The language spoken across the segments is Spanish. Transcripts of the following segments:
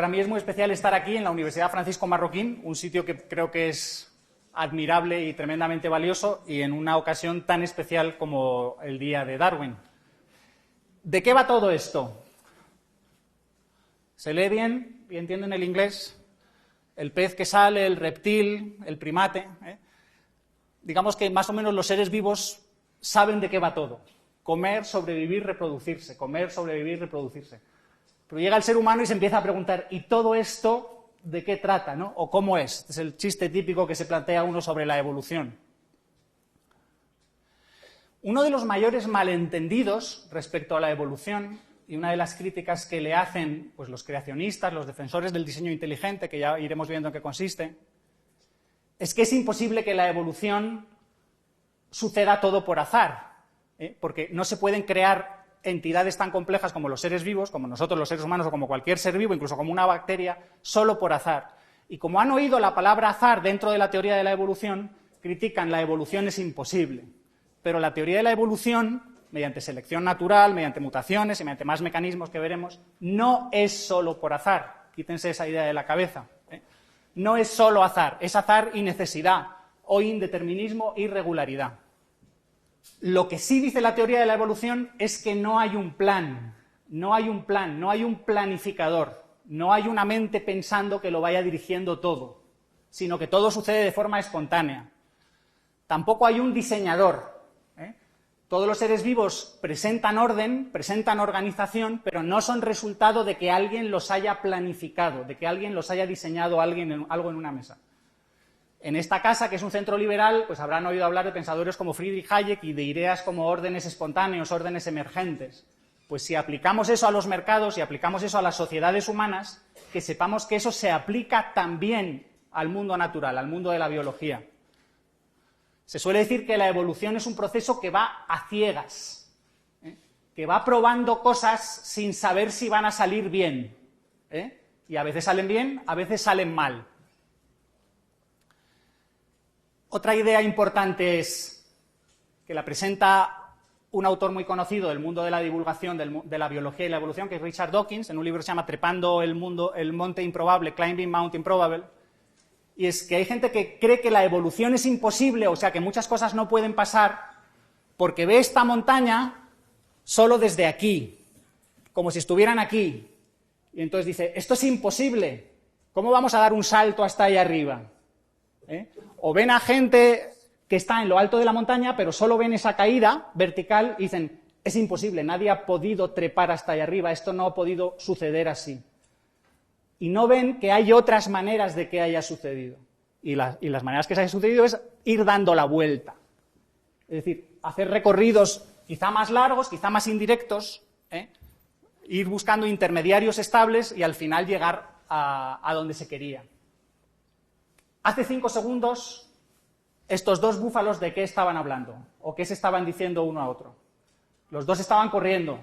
para mí es muy especial estar aquí en la Universidad Francisco Marroquín, un sitio que creo que es admirable y tremendamente valioso, y en una ocasión tan especial como el Día de Darwin. ¿De qué va todo esto? ¿Se lee bien? ¿Y entienden el inglés? El pez que sale, el reptil, el primate. Digamos que más o menos los seres vivos saben de qué va todo. Comer, sobrevivir, reproducirse. Comer, sobrevivir, reproducirse. Pero llega el ser humano y se empieza a preguntar, ¿y todo esto de qué trata, ¿no? ¿O cómo es? Este es el chiste típico que se plantea uno sobre la evolución. Uno de los mayores malentendidos respecto a la evolución, y una de las críticas que le hacen pues, los creacionistas, los defensores del diseño inteligente, que ya iremos viendo en qué consiste, es que es imposible que la evolución suceda todo por azar, porque no se pueden crear entidades tan complejas como los seres vivos, como nosotros los seres humanos o como cualquier ser vivo, incluso como una bacteria, solo por azar. Y como han oído la palabra azar dentro de la teoría de la evolución, critican la evolución es imposible. Pero la teoría de la evolución, mediante selección natural, mediante mutaciones y mediante más mecanismos que veremos, no es solo por azar. Quítense esa idea de la cabeza. No es solo azar, es azar y necesidad, o indeterminismo y regularidad. Lo que sí dice la teoría de la evolución es que no hay un plan, no hay un planificador, no hay una mente pensando que lo vaya dirigiendo todo, sino que todo sucede de forma espontánea. Tampoco hay un diseñador. Todos los seres vivos presentan orden, presentan organización, pero no son resultado de que alguien los haya planificado, de que alguien los haya diseñado algo en una mesa. En esta casa, que es un centro liberal, pues habrán oído hablar de pensadores como Friedrich Hayek y de ideas como órdenes espontáneos, órdenes emergentes. Pues si aplicamos eso a los mercados y aplicamos eso a las sociedades humanas, que sepamos que eso se aplica también al mundo natural, al mundo de la biología. Se suele decir que la evolución es un proceso que va a ciegas, que va probando cosas sin saber si van a salir bien. Y a veces salen bien, a veces salen mal. Otra idea importante es que la presenta un autor muy conocido del mundo de la divulgación de la biología y la evolución, que es Richard Dawkins, en un libro que se llama Trepando el monte improbable, Climbing Mount Improbable. Y es que hay gente que cree que la evolución es imposible, o sea, que muchas cosas no pueden pasar, porque ve esta montaña solo desde aquí, como si estuvieran aquí. Y entonces dice, esto es imposible, ¿cómo vamos a dar un salto hasta ahí arriba? O ven a gente que está en lo alto de la montaña, pero solo ven esa caída vertical y dicen, es imposible, nadie ha podido trepar hasta ahí arriba, esto no ha podido suceder así. Y no ven que hay otras maneras de que haya sucedido. Y las maneras que se haya sucedido es ir dando la vuelta. Es decir, hacer recorridos quizá más largos, quizá más indirectos, ir buscando intermediarios estables y al final llegar a donde se quería. Hace 5 segundos, estos dos búfalos, ¿de qué estaban hablando? ¿O qué se estaban diciendo uno a otro? Los dos estaban corriendo,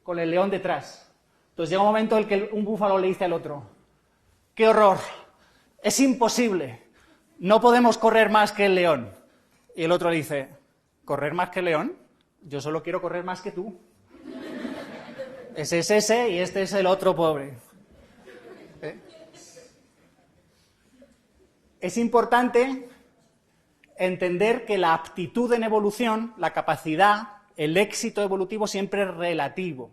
con el león detrás. Entonces llega un momento en el que un búfalo le dice al otro, ¡qué horror! Es imposible, no podemos correr más que el león. Y el otro le dice, ¿correr más que el león? Yo solo quiero correr más que tú. Ese es ese y este es el otro pobre. Es importante entender que la aptitud en evolución, la capacidad, el éxito evolutivo siempre es relativo.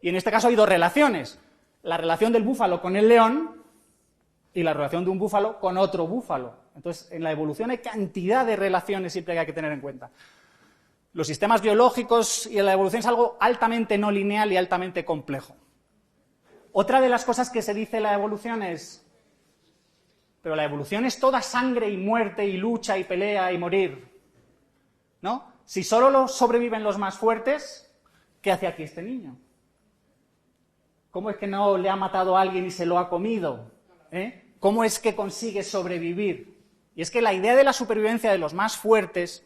Y en este caso hay dos relaciones. La relación del búfalo con el león y la relación de un búfalo con otro búfalo. Entonces, en la evolución hay cantidad de relaciones siempre que hay que tener en cuenta. Los sistemas biológicos y la evolución es algo altamente no lineal y altamente complejo. Otra de las cosas que se dice en la evolución es, pero la evolución es toda sangre y muerte y lucha y pelea y morir, ¿no? Si solo sobreviven los más fuertes, ¿qué hace aquí este niño? ¿Cómo es que no le ha matado a alguien y se lo ha comido? ¿Cómo es que consigue sobrevivir? Y es que la idea de la supervivencia de los más fuertes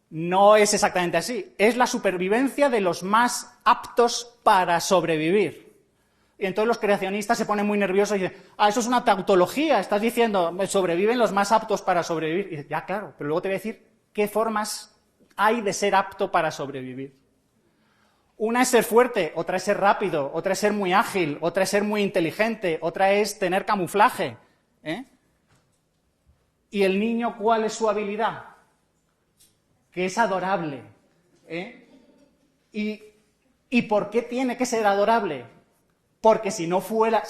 no es exactamente así. Es la supervivencia de los más aptos para sobrevivir. Y entonces los creacionistas se ponen muy nerviosos y dicen, eso es una tautología, estás diciendo, sobreviven los más aptos para sobrevivir. Y dicen, ya, claro, pero luego te voy a decir qué formas hay de ser apto para sobrevivir. Una es ser fuerte, otra es ser rápido, otra es ser muy ágil, otra es ser muy inteligente, otra es tener camuflaje. ¿Y el niño cuál es su habilidad? Que es adorable. ¿Y por qué tiene que ser adorable? Porque si no fuera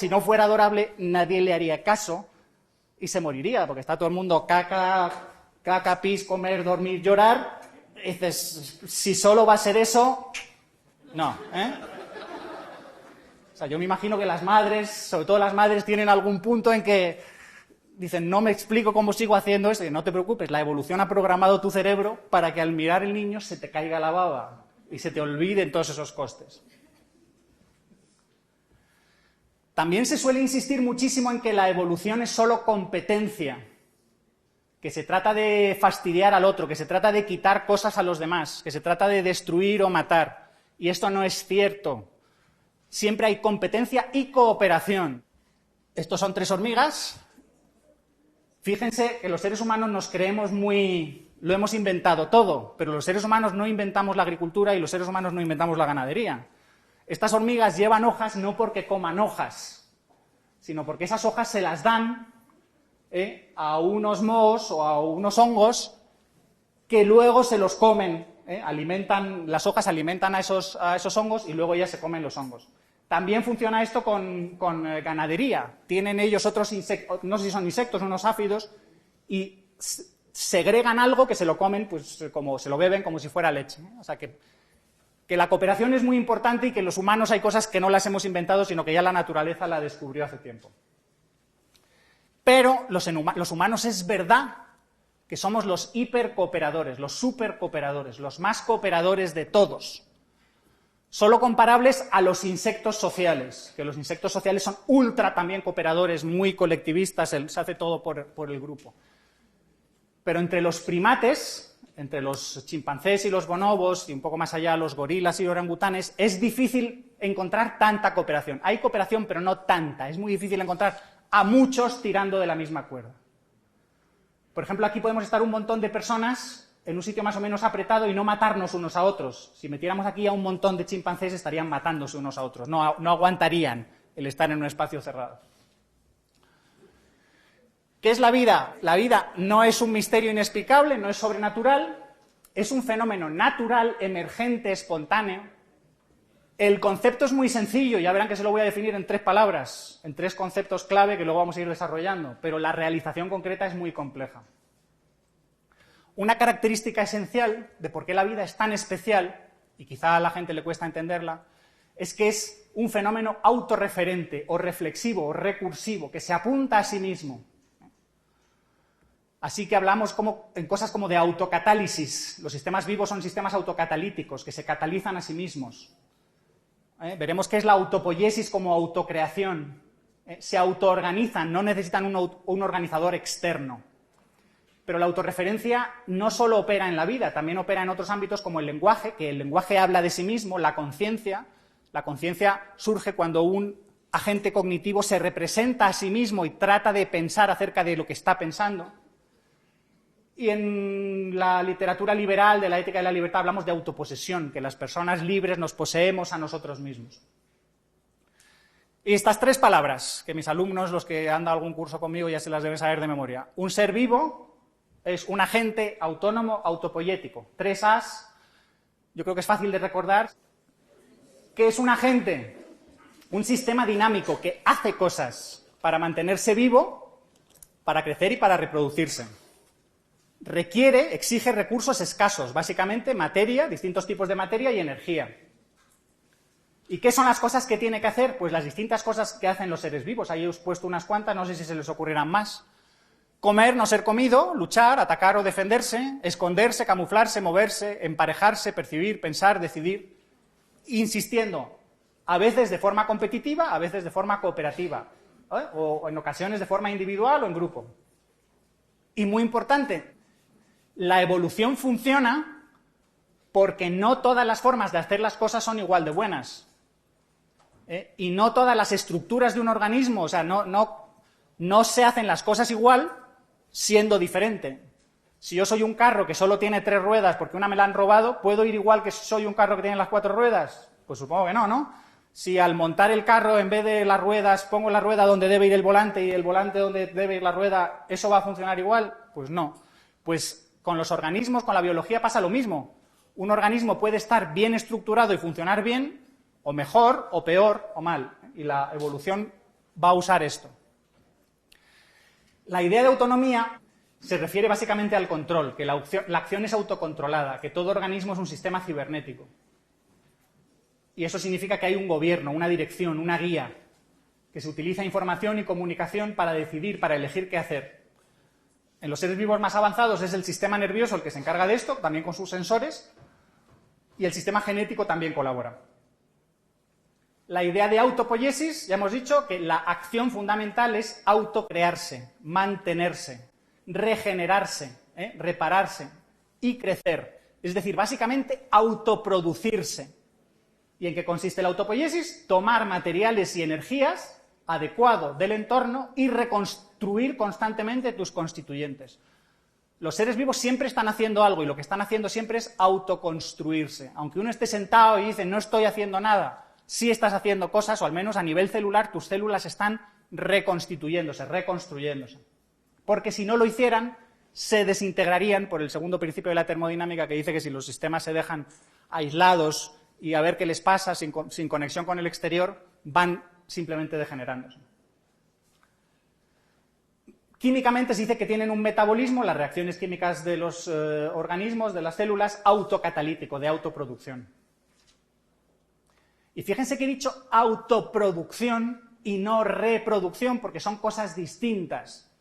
adorable, nadie le haría caso y se moriría, porque está todo el mundo caca, pis, comer, dormir, llorar. Y dices, si solo va a ser eso, no. O sea, yo me imagino que las madres, sobre todo las madres, tienen algún punto en que dicen, no me explico cómo sigo haciendo esto. Y no te preocupes, la evolución ha programado tu cerebro para que al mirar el niño se te caiga la baba y se te olviden todos esos costes. También se suele insistir muchísimo en que la evolución es solo competencia, que se trata de fastidiar al otro, que se trata de quitar cosas a los demás, que se trata de destruir o matar. Y esto no es cierto. Siempre hay competencia y cooperación. Estos son 3 hormigas. Fíjense que los seres humanos nos creemos lo hemos inventado todo, pero los seres humanos no inventamos la agricultura y los seres humanos no inventamos la ganadería. Estas hormigas llevan hojas no porque coman hojas, sino porque esas hojas se las dan a unos mohos o a unos hongos que luego se los comen. Las hojas alimentan a esos hongos y luego ellas se comen los hongos. También funciona esto con ganadería. Tienen ellos otros insectos, no sé si son insectos o unos áfidos, y segregan algo que se lo comen, pues como se lo beben como si fuera leche. O sea que la cooperación es muy importante y que los humanos hay cosas que no las hemos inventado, sino que ya la naturaleza la descubrió hace tiempo. Pero los humanos es verdad que somos los hipercooperadores, los supercooperadores, los más cooperadores de todos. Solo comparables a los insectos sociales, que los insectos sociales son ultra también cooperadores, muy colectivistas, se hace todo por el grupo. Pero entre los primates, entre los chimpancés y los bonobos, y un poco más allá los gorilas y orangutanes, es difícil encontrar tanta cooperación. Hay cooperación, pero no tanta. Es muy difícil encontrar a muchos tirando de la misma cuerda. Por ejemplo, aquí podemos estar un montón de personas en un sitio más o menos apretado y no matarnos unos a otros. Si metiéramos aquí a un montón de chimpancés estarían matándose unos a otros, no aguantarían el estar en un espacio cerrado. ¿Qué es la vida? La vida no es un misterio inexplicable, no es sobrenatural, es un fenómeno natural, emergente, espontáneo. El concepto es muy sencillo, ya verán que se lo voy a definir en 3 palabras, en 3 conceptos clave que luego vamos a ir desarrollando, pero la realización concreta es muy compleja. Una característica esencial de por qué la vida es tan especial, y quizá a la gente le cuesta entenderla, es que es un fenómeno autorreferente, o reflexivo, o recursivo, que se apunta a sí mismo. Así que hablamos en cosas como de autocatálisis. Los sistemas vivos son sistemas autocatalíticos, que se catalizan a sí mismos. Veremos qué es la autopoiesis como autocreación. Se autoorganizan, no necesitan un organizador externo. Pero la autorreferencia no solo opera en la vida, también opera en otros ámbitos como el lenguaje, que el lenguaje habla de sí mismo, la conciencia. La conciencia surge cuando un agente cognitivo se representa a sí mismo y trata de pensar acerca de lo que está pensando. Y en la literatura liberal de la ética de la libertad hablamos de autoposesión, que las personas libres nos poseemos a nosotros mismos. Y estas 3 palabras, que mis alumnos, los que han dado algún curso conmigo, ya se las deben saber de memoria. Un ser vivo es un agente autónomo autopoiético. 3 As, yo creo que es fácil de recordar. ¿Qué es un agente? Un sistema dinámico que hace cosas para mantenerse vivo, para crecer y para reproducirse. Exige recursos escasos, básicamente materia, distintos tipos de materia y energía. ¿Y qué son las cosas que tiene que hacer? Pues las distintas cosas que hacen los seres vivos. Ahí os he puesto unas cuantas, no sé si se les ocurrirán más. Comer, no ser comido, luchar, atacar o defenderse, esconderse, camuflarse, moverse, emparejarse, percibir, pensar, decidir, insistiendo, a veces de forma competitiva, a veces de forma cooperativa, o en ocasiones de forma individual o en grupo. Y muy importante, la evolución funciona porque no todas las formas de hacer las cosas son igual de buenas. Y no todas las estructuras de un organismo, o sea, no se hacen las cosas igual siendo diferente. Si yo soy un carro que solo tiene 3 ruedas porque una me la han robado, ¿puedo ir igual que si soy un carro que tiene las 4 ruedas? Pues supongo que no, ¿no? Si al montar el carro, en vez de las ruedas, pongo la rueda donde debe ir el volante y el volante donde debe ir la rueda, ¿eso va a funcionar igual? Pues no. Pues con los organismos, con la biología pasa lo mismo. Un organismo puede estar bien estructurado y funcionar bien, o mejor, o peor, o mal. Y la evolución va a usar esto. La idea de autonomía se refiere básicamente al control, que la acción es autocontrolada, que todo organismo es un sistema cibernético. Y eso significa que hay un gobierno, una dirección, una guía, que se utiliza información y comunicación para decidir, para elegir qué hacer. En los seres vivos más avanzados es el sistema nervioso el que se encarga de esto, también con sus sensores, y el sistema genético también colabora. La idea de autopoiesis, ya hemos dicho que la acción fundamental es autocrearse, mantenerse, regenerarse, repararse y crecer. Es decir, básicamente autoproducirse. ¿Y en qué consiste la autopoiesis? Tomar materiales y energías adecuados del entorno y reconstruir constantemente tus constituyentes. Los seres vivos siempre están haciendo algo y lo que están haciendo siempre es autoconstruirse. Aunque uno esté sentado y dice no estoy haciendo nada, sí estás haciendo cosas, o al menos a nivel celular tus células están reconstituyéndose, reconstruyéndose. Porque si no lo hicieran, se desintegrarían por el segundo principio de la termodinámica que dice que si los sistemas se dejan aislados y a ver qué les pasa sin conexión con el exterior, van simplemente degenerándose. Químicamente se dice que tienen un metabolismo, las reacciones químicas de los organismos, de las células, autocatalítico, de autoproducción. Y fíjense que he dicho autoproducción y no reproducción, porque son cosas distintas.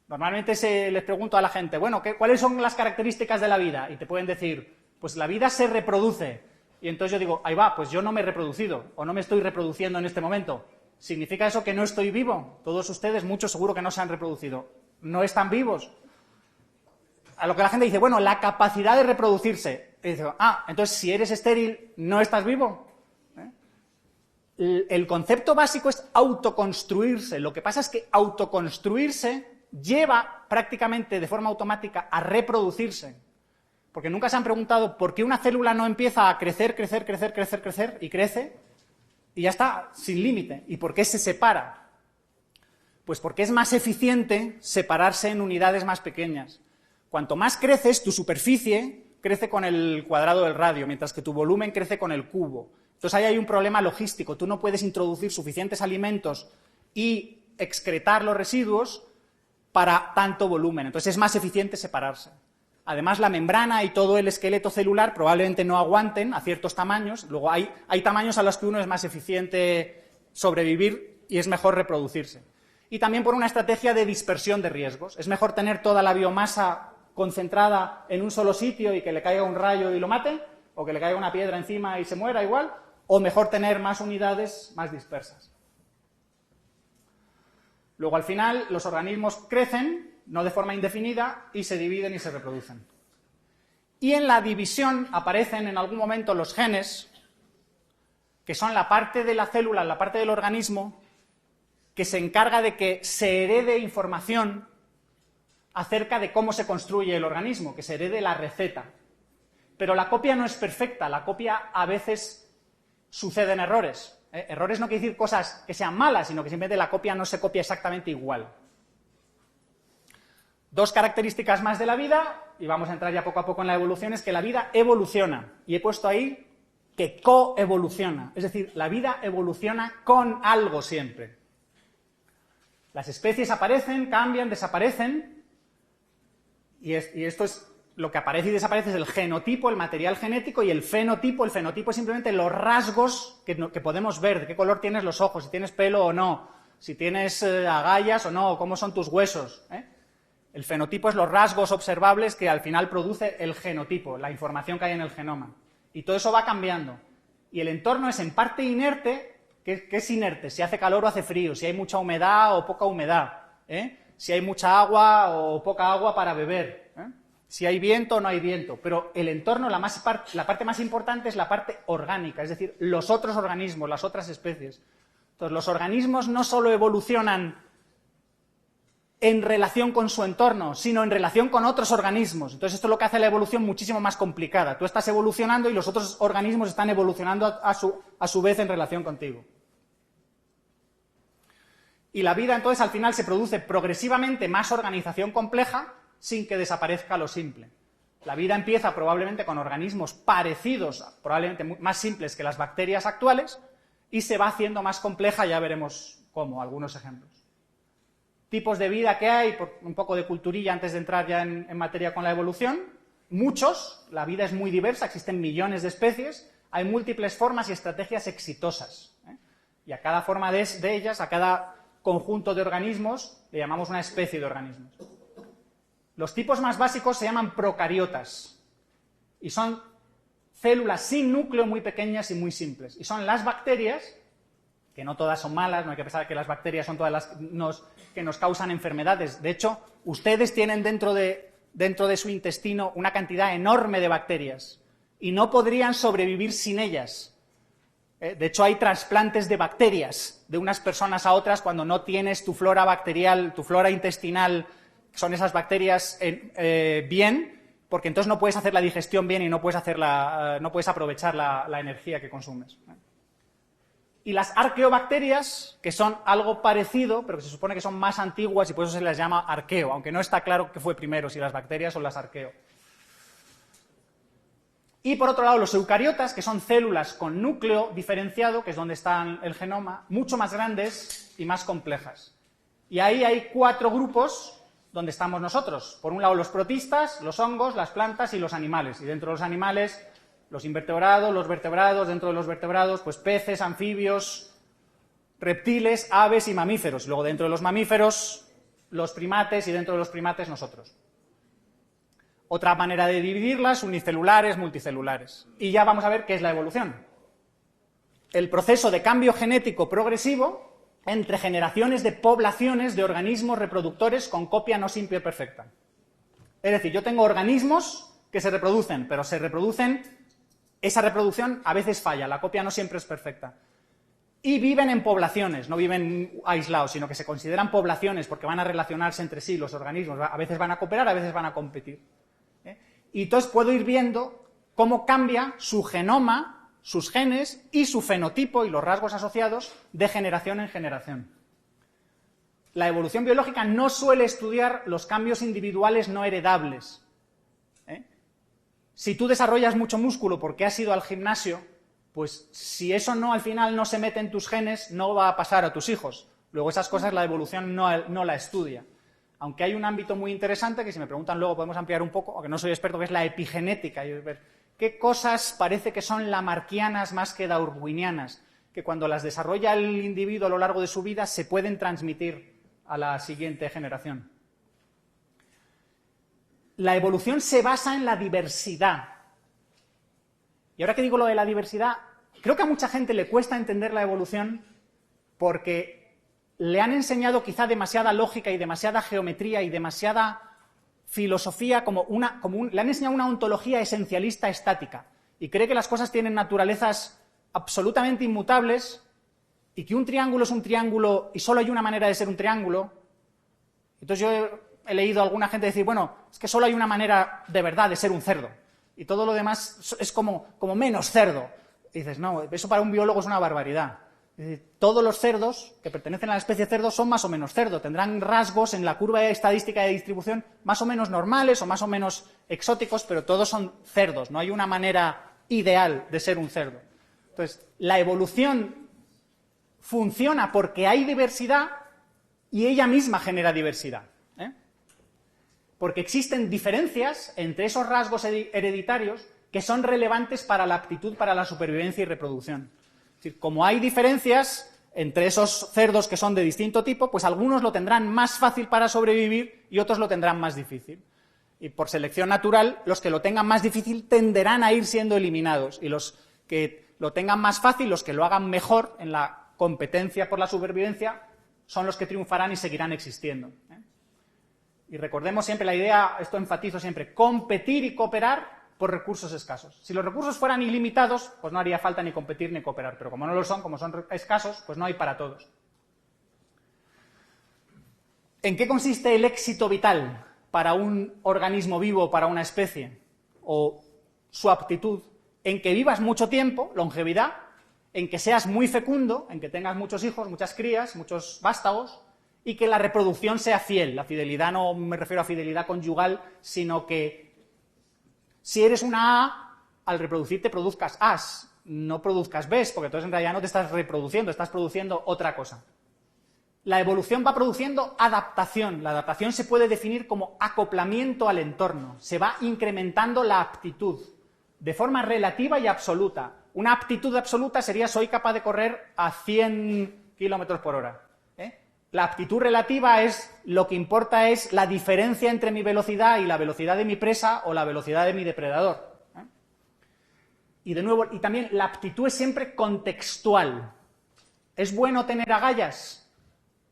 Normalmente les pregunto a la gente, bueno, ¿cuáles son las características de la vida? Y te pueden decir, pues la vida se reproduce. Y entonces yo digo, ahí va, pues yo no me he reproducido, o no me estoy reproduciendo en este momento. ¿Significa eso que no estoy vivo? Todos ustedes, muchos seguro que no se han reproducido. No están vivos. A lo que la gente dice, bueno, la capacidad de reproducirse. Y dice, entonces si eres estéril, ¿no estás vivo? El concepto básico es autoconstruirse. Lo que pasa es que autoconstruirse lleva prácticamente de forma automática a reproducirse. Porque nunca se han preguntado por qué una célula no empieza a crecer, y crece, y ya está, sin límite. ¿Y por qué se separa? Pues porque es más eficiente separarse en unidades más pequeñas. Cuanto más creces, tu superficie crece con el cuadrado del radio, mientras que tu volumen crece con el cubo. Entonces ahí hay un problema logístico. Tú no puedes introducir suficientes alimentos y excretar los residuos para tanto volumen. Entonces es más eficiente separarse. Además, la membrana y todo el esqueleto celular probablemente no aguanten a ciertos tamaños. Luego hay tamaños a los que uno es más eficiente sobrevivir y es mejor reproducirse. Y también por una estrategia de dispersión de riesgos. Es mejor tener toda la biomasa concentrada en un solo sitio y que le caiga un rayo y lo mate, o que le caiga una piedra encima y se muera igual, o mejor tener más unidades más dispersas. Luego, al final, los organismos crecen, no de forma indefinida, y se dividen y se reproducen. Y en la división aparecen en algún momento los genes, que son la parte de la célula, la parte del organismo, que se encarga de que se herede información acerca de cómo se construye el organismo, que se herede la receta. Pero la copia no es perfecta, la copia a veces suceden errores. Errores no quiere decir cosas que sean malas, sino que simplemente la copia no se copia exactamente igual. Dos características más de la vida, y vamos a entrar ya poco a poco en la evolución, es que la vida evoluciona. Y he puesto ahí que coevoluciona. Es decir, la vida evoluciona con algo siempre. Las especies aparecen, cambian, desaparecen, y esto es lo que aparece y desaparece, es el genotipo, el material genético, y el fenotipo. El fenotipo es simplemente los rasgos que podemos ver, de qué color tienes los ojos, si tienes pelo o no, si tienes agallas o no, cómo son tus huesos. El fenotipo es los rasgos observables que al final produce el genotipo, la información que hay en el genoma. Y todo eso va cambiando. Y el entorno es en parte inerte. ¿Qué es inerte? Si hace calor o hace frío, si hay mucha humedad o poca humedad, si hay mucha agua o poca agua para beber, si hay viento o no hay viento. Pero el entorno, la parte más importante es la parte orgánica, es decir, los otros organismos, las otras especies. Entonces, los organismos no solo evolucionan en relación con su entorno, sino en relación con otros organismos. Entonces esto es lo que hace la evolución muchísimo más complicada. Tú estás evolucionando y los otros organismos están evolucionando a su vez en relación contigo. Y la vida entonces al final se produce progresivamente más organización compleja sin que desaparezca lo simple. La vida empieza probablemente con organismos parecidos, probablemente más simples que las bacterias actuales, y se va haciendo más compleja, ya veremos cómo, algunos ejemplos. Tipos de vida que hay, por un poco de culturilla antes de entrar ya en materia con la evolución, muchos, la vida es muy diversa, existen millones de especies, hay múltiples formas y estrategias exitosas, ¿eh? Y a cada forma de ellas, a cada conjunto de organismos, le llamamos una especie de organismos. Los tipos más básicos se llaman procariotas y son células sin núcleo muy pequeñas y muy simples. Y son las bacterias, que no todas son malas, no hay que pensar que las bacterias son todas las que nos causan enfermedades. De hecho, ustedes tienen dentro de su intestino una cantidad enorme de bacterias y no podrían sobrevivir sin ellas. De hecho, hay trasplantes de bacterias de unas personas a otras cuando no tienes tu flora bacterial, tu flora intestinal, son esas bacterias bien, porque entonces no puedes hacer la digestión bien y no puedes aprovechar la energía que consumes. Y las arqueobacterias, que son algo parecido, pero que se supone que son más antiguas y por eso se les llama arqueo, aunque no está claro qué fue primero, si las bacterias o las arqueo. Y por otro lado, los eucariotas, que son células con núcleo diferenciado, que es donde está el genoma, mucho más grandes y más complejas. Y ahí hay 4 grupos donde estamos nosotros. Por un lado, los protistas, los hongos, las plantas y los animales. Y dentro de los animales, los invertebrados, los vertebrados, dentro de los vertebrados, pues peces, anfibios, reptiles, aves y mamíferos. Luego dentro de los mamíferos, los primates y dentro de los primates nosotros. Otra manera de dividirlas, unicelulares, multicelulares. Y ya vamos a ver qué es la evolución. El proceso de cambio genético progresivo entre generaciones de poblaciones de organismos reproductores con copia no simple perfecta. Es decir, yo tengo organismos que se reproducen, pero esa reproducción a veces falla, la copia no siempre es perfecta. Y viven en poblaciones, no viven aislados, sino que se consideran poblaciones porque van a relacionarse entre sí los organismos, a veces van a cooperar, a veces van a competir. Y entonces puedo ir viendo cómo cambia su genoma, sus genes y su fenotipo y los rasgos asociados de generación en generación. La evolución biológica no suele estudiar los cambios individuales no heredables. Si tú desarrollas mucho músculo porque has ido al gimnasio, pues si eso al final no se mete en tus genes, no va a pasar a tus hijos. Luego esas cosas la evolución no la estudia. Aunque hay un ámbito muy interesante que si me preguntan luego podemos ampliar un poco, aunque no soy experto, que es la epigenética. Y ver qué cosas parece que son lamarckianas más que darwinianas, que cuando las desarrolla el individuo a lo largo de su vida se pueden transmitir a la siguiente generación. La evolución se basa en la diversidad. Y ahora que digo lo de la diversidad, creo que a mucha gente le cuesta entender la evolución porque le han enseñado quizá demasiada lógica y demasiada geometría y demasiada filosofía, le han enseñado una ontología esencialista estática y cree que las cosas tienen naturalezas absolutamente inmutables y que un triángulo es un triángulo y solo hay una manera de ser un triángulo. Entonces yo he leído a alguna gente decir, bueno, es que solo hay una manera de verdad de ser un cerdo y todo lo demás es como menos cerdo. Y dices, no, eso para un biólogo es una barbaridad. Es decir, todos los cerdos que pertenecen a la especie cerdo son más o menos cerdo, tendrán rasgos en la curva estadística de distribución más o menos normales o más o menos exóticos, pero todos son cerdos, no hay una manera ideal de ser un cerdo. Entonces, la evolución funciona porque hay diversidad y ella misma genera diversidad. Porque existen diferencias entre esos rasgos hereditarios que son relevantes para la aptitud para la supervivencia y reproducción. Es decir, como hay diferencias entre esos cerdos que son de distinto tipo, pues algunos lo tendrán más fácil para sobrevivir y otros lo tendrán más difícil. Y por selección natural, los que lo tengan más difícil tenderán a ir siendo eliminados y los que lo tengan más fácil, los que lo hagan mejor en la competencia por la supervivencia, son los que triunfarán y seguirán existiendo. Y recordemos siempre la idea, esto enfatizo siempre, competir y cooperar por recursos escasos. Si los recursos fueran ilimitados, pues no haría falta ni competir ni cooperar, pero como no lo son, como son escasos, pues no hay para todos. ¿En qué consiste el éxito vital para un organismo vivo, para una especie? O su aptitud. En que vivas mucho tiempo, longevidad, en que seas muy fecundo, en que tengas muchos hijos, muchas crías, muchos vástagos, y que la reproducción sea fiel. La fidelidad no me refiero a fidelidad conyugal, sino que si eres una A, al reproducirte produzcas As, no produzcas Bs, porque entonces en realidad no te estás reproduciendo, estás produciendo otra cosa. La evolución va produciendo adaptación. La adaptación se puede definir como acoplamiento al entorno. Se va incrementando la aptitud de forma relativa y absoluta. Una aptitud absoluta sería soy capaz de correr a 100 km por hora. La aptitud relativa es lo que importa es la diferencia entre mi velocidad y la velocidad de mi presa o la velocidad de mi depredador. Y de nuevo, y también la aptitud es siempre contextual. ¿Es bueno tener agallas?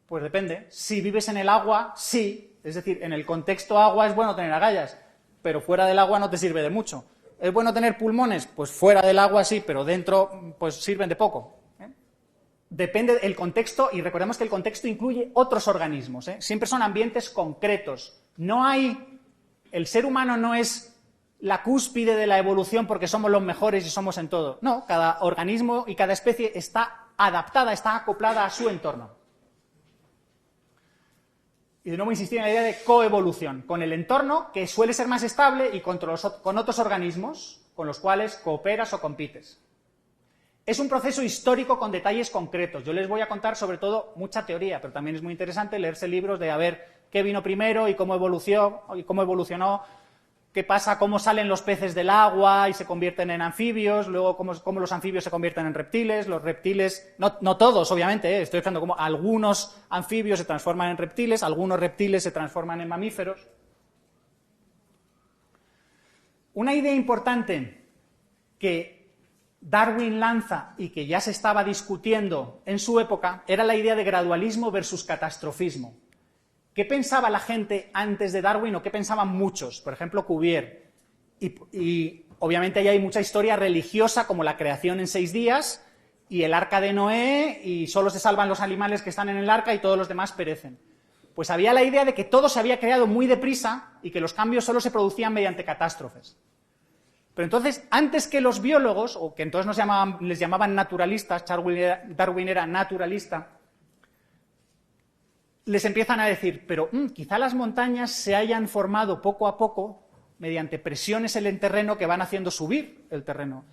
Pues depende. Si vives en el agua, sí. Es decir, en el contexto agua es bueno tener agallas, pero fuera del agua no te sirve de mucho. ¿Es bueno tener pulmones? Pues fuera del agua sí, pero dentro pues sirven de poco. Depende del contexto, y recordemos que el contexto incluye otros organismos. Siempre son ambientes concretos. No hay... El ser humano no es la cúspide de la evolución porque somos los mejores y somos en todo. No, cada organismo y cada especie está adaptada, está acoplada a su entorno. Y de nuevo insistir en la idea de coevolución, con el entorno que suele ser más estable y con otros organismos con los cuales cooperas o compites. Es un proceso histórico con detalles concretos. Yo les voy a contar sobre todo mucha teoría, pero también es muy interesante leerse libros de a ver qué vino primero y cómo evolucionó, qué pasa, cómo salen los peces del agua y se convierten en anfibios, luego cómo los anfibios se convierten en reptiles, los reptiles, no todos obviamente, estoy diciendo como algunos anfibios se transforman en reptiles, algunos reptiles se transforman en mamíferos. Una idea importante que Darwin lanza y que ya se estaba discutiendo en su época era la idea de gradualismo versus catastrofismo. ¿Qué pensaba la gente antes de Darwin o qué pensaban muchos? Por ejemplo, Cuvier. Y obviamente ahí hay mucha historia religiosa, como la creación en 6 días y el arca de Noé, y solo se salvan los animales que están en el arca y todos los demás perecen. Pues había la idea de que todo se había creado muy deprisa y que los cambios solo se producían mediante catástrofes. Pero entonces, antes que los biólogos, o que entonces les llamaban naturalistas, Darwin era naturalista, les empiezan a decir, pero quizá las montañas se hayan formado poco a poco mediante presiones en el terreno que van haciendo subir el terreno.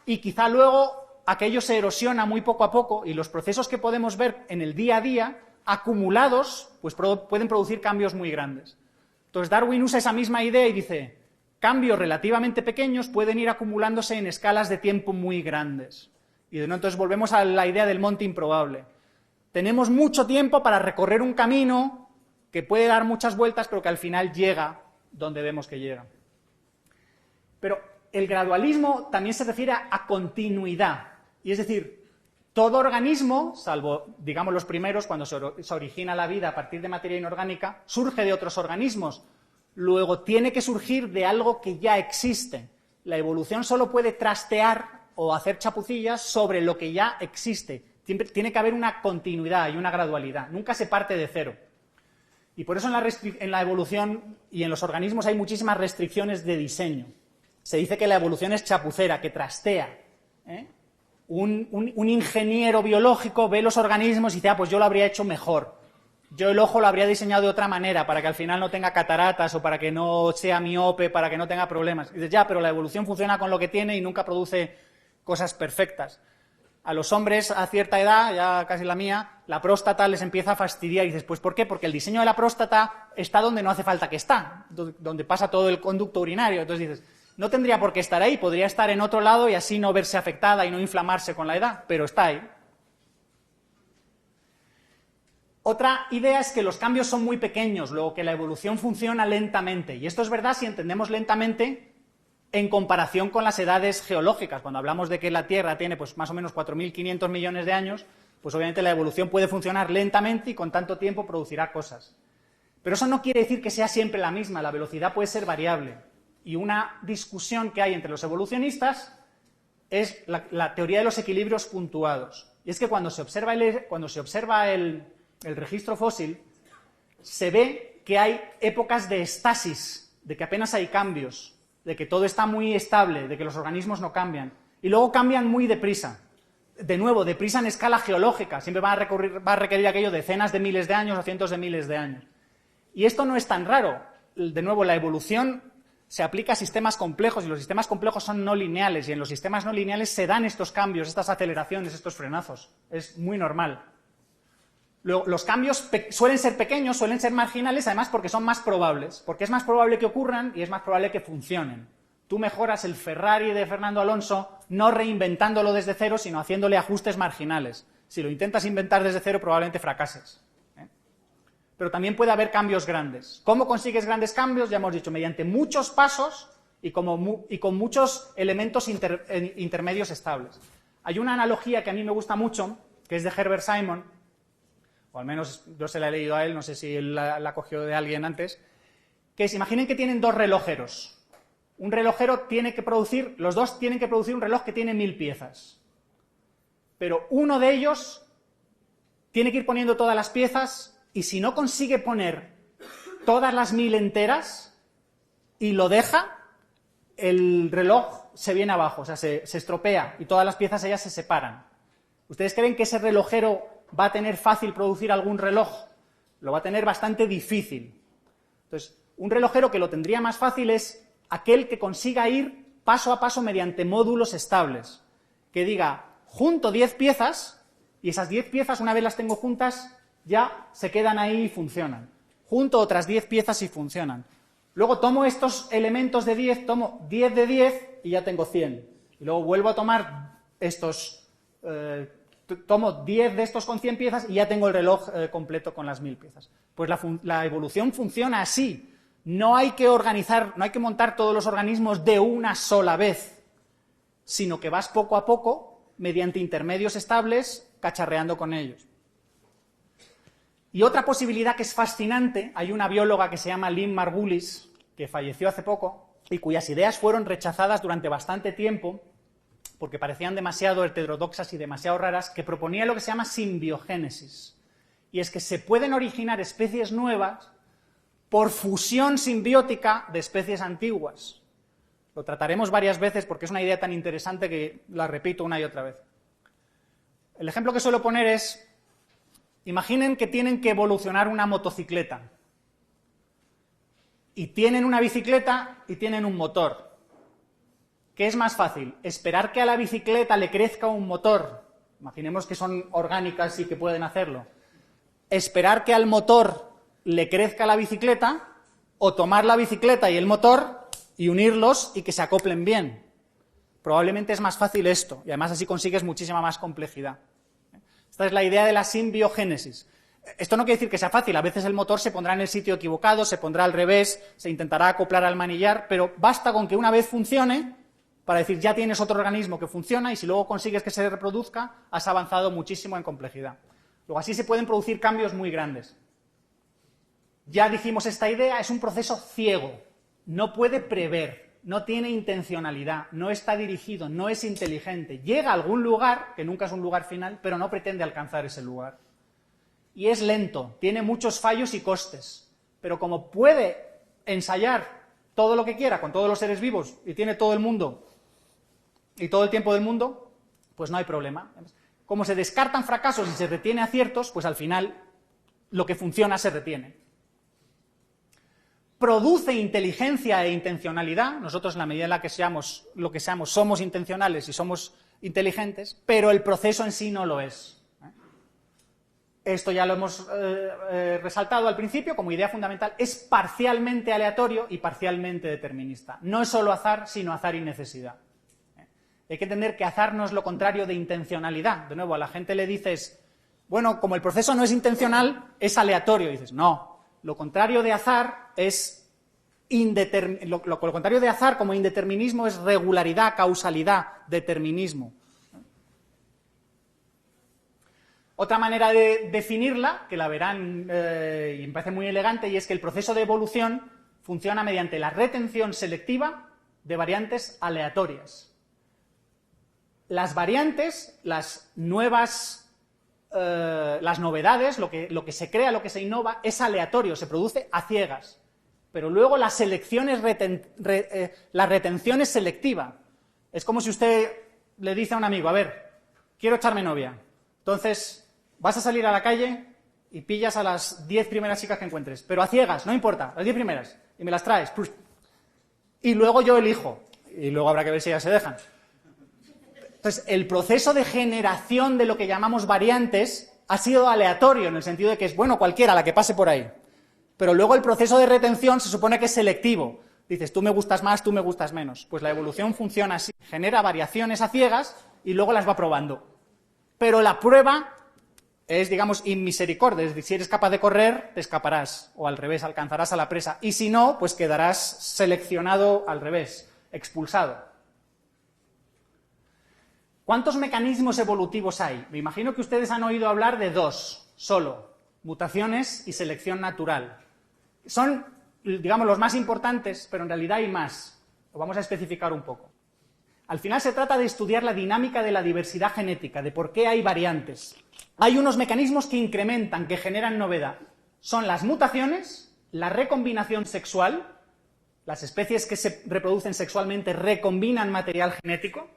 Y quizá luego aquello se erosiona muy poco a poco y los procesos que podemos ver en el día a día, acumulados, pues pueden producir cambios muy grandes. Entonces Darwin usa esa misma idea y dice, cambios relativamente pequeños pueden ir acumulándose en escalas de tiempo muy grandes. Y de nuevo entonces volvemos a la idea del monte improbable. Tenemos mucho tiempo para recorrer un camino que puede dar muchas vueltas, pero que al final llega donde vemos que llega. Pero el gradualismo también se refiere a continuidad. Y es decir, todo organismo, salvo, digamos, los primeros, cuando se origina la vida a partir de materia inorgánica, surge de otros organismos. Luego tiene que surgir de algo que ya existe. La evolución solo puede trastear o hacer chapucillas sobre lo que ya existe. Tiene que haber una continuidad y una gradualidad. Nunca se parte de cero. Y por eso en la evolución y en los organismos hay muchísimas restricciones de diseño. Se dice que la evolución es chapucera, que trastea. Un ingeniero biológico ve los organismos y dice, pues yo lo habría hecho mejor. Yo el ojo lo habría diseñado de otra manera, para que al final no tenga cataratas o para que no sea miope, para que no tenga problemas. Y dices, ya, pero la evolución funciona con lo que tiene y nunca produce cosas perfectas. A los hombres a cierta edad, ya casi la mía, la próstata les empieza a fastidiar. Y dices, pues ¿por qué? Porque el diseño de la próstata está donde no hace falta que está, donde pasa todo el conducto urinario. Entonces dices, no tendría por qué estar ahí, podría estar en otro lado y así no verse afectada y no inflamarse con la edad, pero está ahí. Otra idea es que los cambios son muy pequeños, luego que la evolución funciona lentamente. Y esto es verdad si entendemos lentamente en comparación con las edades geológicas. Cuando hablamos de que la Tierra tiene pues, más o menos 4.500 millones de años, pues obviamente la evolución puede funcionar lentamente y con tanto tiempo producirá cosas. Pero eso no quiere decir que sea siempre la misma, la velocidad puede ser variable. Y una discusión que hay entre los evolucionistas es la teoría de los equilibrios puntuados. Y es que cuando se observa el registro fósil, se ve que hay épocas de estasis, de que apenas hay cambios, de que todo está muy estable, de que los organismos no cambian, y luego cambian muy deprisa. De nuevo, deprisa en escala geológica, siempre va a requerir aquello decenas de miles de años o cientos de miles de años. Y esto no es tan raro. De nuevo, la evolución se aplica a sistemas complejos, y los sistemas complejos son no lineales, y en los sistemas no lineales se dan estos cambios, estas aceleraciones, estos frenazos. Es muy normal. Los cambios suelen ser pequeños, suelen ser marginales, además porque son más probables, porque es más probable que ocurran y es más probable que funcionen. Tú mejoras el Ferrari de Fernando Alonso no reinventándolo desde cero, sino haciéndole ajustes marginales. Si lo intentas inventar desde cero, probablemente fracases. Pero también puede haber cambios grandes. ¿Cómo consigues grandes cambios? Ya hemos dicho, mediante muchos pasos y con muchos elementos intermedios estables. Hay una analogía que a mí me gusta mucho, que es de Herbert Simon, o al menos yo se la he leído a él, no sé si él la cogió de alguien antes, que es, imaginen que tienen dos relojeros. Un relojero tiene que producir, los dos tienen que producir un reloj que tiene 1000 piezas. Pero uno de ellos tiene que ir poniendo todas las piezas, y si no consigue poner todas las 1000 enteras y lo deja, el reloj se viene abajo, o sea, se estropea y todas las piezas ellas se separan. ¿Ustedes creen que ese relojero va a tener fácil producir algún reloj? Lo va a tener bastante difícil. Entonces, un relojero que lo tendría más fácil es aquel que consiga ir paso a paso mediante módulos estables. Que diga, junto 10 piezas, y esas 10 piezas, una vez las tengo juntas, ya se quedan ahí y funcionan. Junto otras 10 piezas y funcionan. Luego tomo estos elementos de 10, tomo 10 de 10 y ya tengo 100. Y luego vuelvo a tomar estos, tomo 10 de estos con 100 piezas y ya tengo el reloj completo con las 1000 piezas. Pues la evolución funciona así. No hay que organizar, no hay que montar todos los organismos de una sola vez, sino que vas poco a poco, mediante intermedios estables, cacharreando con ellos. Y otra posibilidad que es fascinante, hay una bióloga que se llama Lynn Margulis, que falleció hace poco, y cuyas ideas fueron rechazadas durante bastante tiempo, porque parecían demasiado heterodoxas y demasiado raras, que proponía lo que se llama simbiogénesis. Y es que se pueden originar especies nuevas por fusión simbiótica de especies antiguas. Lo trataremos varias veces porque es una idea tan interesante que la repito una y otra vez. El ejemplo que suelo poner es, imaginen que tienen que evolucionar una motocicleta. Y tienen una bicicleta y tienen un motor. ¿Qué es más fácil? ¿Esperar que a la bicicleta le crezca un motor? Imaginemos que son orgánicas y que pueden hacerlo. ¿Esperar que al motor le crezca la bicicleta? ¿O tomar la bicicleta y el motor y unirlos y que se acoplen bien? Probablemente es más fácil esto, y además así consigues muchísima más complejidad. Esta es la idea de la simbiogénesis. Esto no quiere decir que sea fácil, a veces el motor se pondrá en el sitio equivocado, se pondrá al revés, se intentará acoplar al manillar, pero basta con que una vez funcione para decir ya tienes otro organismo que funciona y si luego consigues que se reproduzca, has avanzado muchísimo en complejidad. Luego así se pueden producir cambios muy grandes. Ya dijimos esta idea, es un proceso ciego, no puede prever, no tiene intencionalidad, no está dirigido, no es inteligente. Llega a algún lugar, que nunca es un lugar final, pero no pretende alcanzar ese lugar. Y es lento, tiene muchos fallos y costes, pero como puede ensayar todo lo que quiera con todos los seres vivos y tiene todo el mundo y todo el tiempo del mundo, pues no hay problema. Como se descartan fracasos y se retiene aciertos, pues al final lo que funciona se retiene. Produce inteligencia e intencionalidad, nosotros en la medida en la que seamos lo que seamos, somos intencionales y somos inteligentes, pero el proceso en sí no lo es. Esto ya lo hemos resaltado al principio como idea fundamental, es parcialmente aleatorio y parcialmente determinista. No es solo azar, sino azar y necesidad. Hay que entender que azar no es lo contrario de intencionalidad. De nuevo, a la gente le dices, bueno, como el proceso no es intencional, es aleatorio. Y dices, no, lo contrario de azar es lo contrario de azar como indeterminismo es regularidad, causalidad, determinismo. Otra manera de definirla, que la verán y me parece muy elegante, y es que el proceso de evolución funciona mediante la retención selectiva de variantes aleatorias. Las variantes, las nuevas las novedades, lo que se crea, lo que se innova, es aleatorio, se produce a ciegas. Pero luego la retención es selectiva. Es como si usted le dice a un amigo, a ver, quiero echarme novia. Entonces, vas a salir a la calle y pillas a las 10 primeras chicas que encuentres, pero a ciegas, no importa, las 10 primeras, y me las traes. Y luego yo elijo, y luego habrá que ver si ellas se dejan. Entonces, el proceso de generación de lo que llamamos variantes ha sido aleatorio, en el sentido de que es, bueno, cualquiera, la que pase por ahí. Pero luego el proceso de retención se supone que es selectivo. Dices, tú me gustas más, tú me gustas menos. Pues la evolución funciona así, genera variaciones a ciegas y luego las va probando. Pero la prueba es, digamos, inmisericordia, es decir, si eres capaz de correr, te escaparás, o al revés, alcanzarás a la presa, y si no, pues quedarás seleccionado al revés, expulsado. ¿Cuántos mecanismos evolutivos hay? Me imagino que ustedes han oído hablar de dos, solo, mutaciones y selección natural. Son, digamos, los más importantes, pero en realidad hay más. Lo vamos a especificar un poco. Al final se trata de estudiar la dinámica de la diversidad genética, de por qué hay variantes. Hay unos mecanismos que incrementan, que generan novedad. Son las mutaciones, la recombinación sexual, las especies que se reproducen sexualmente recombinan material genético,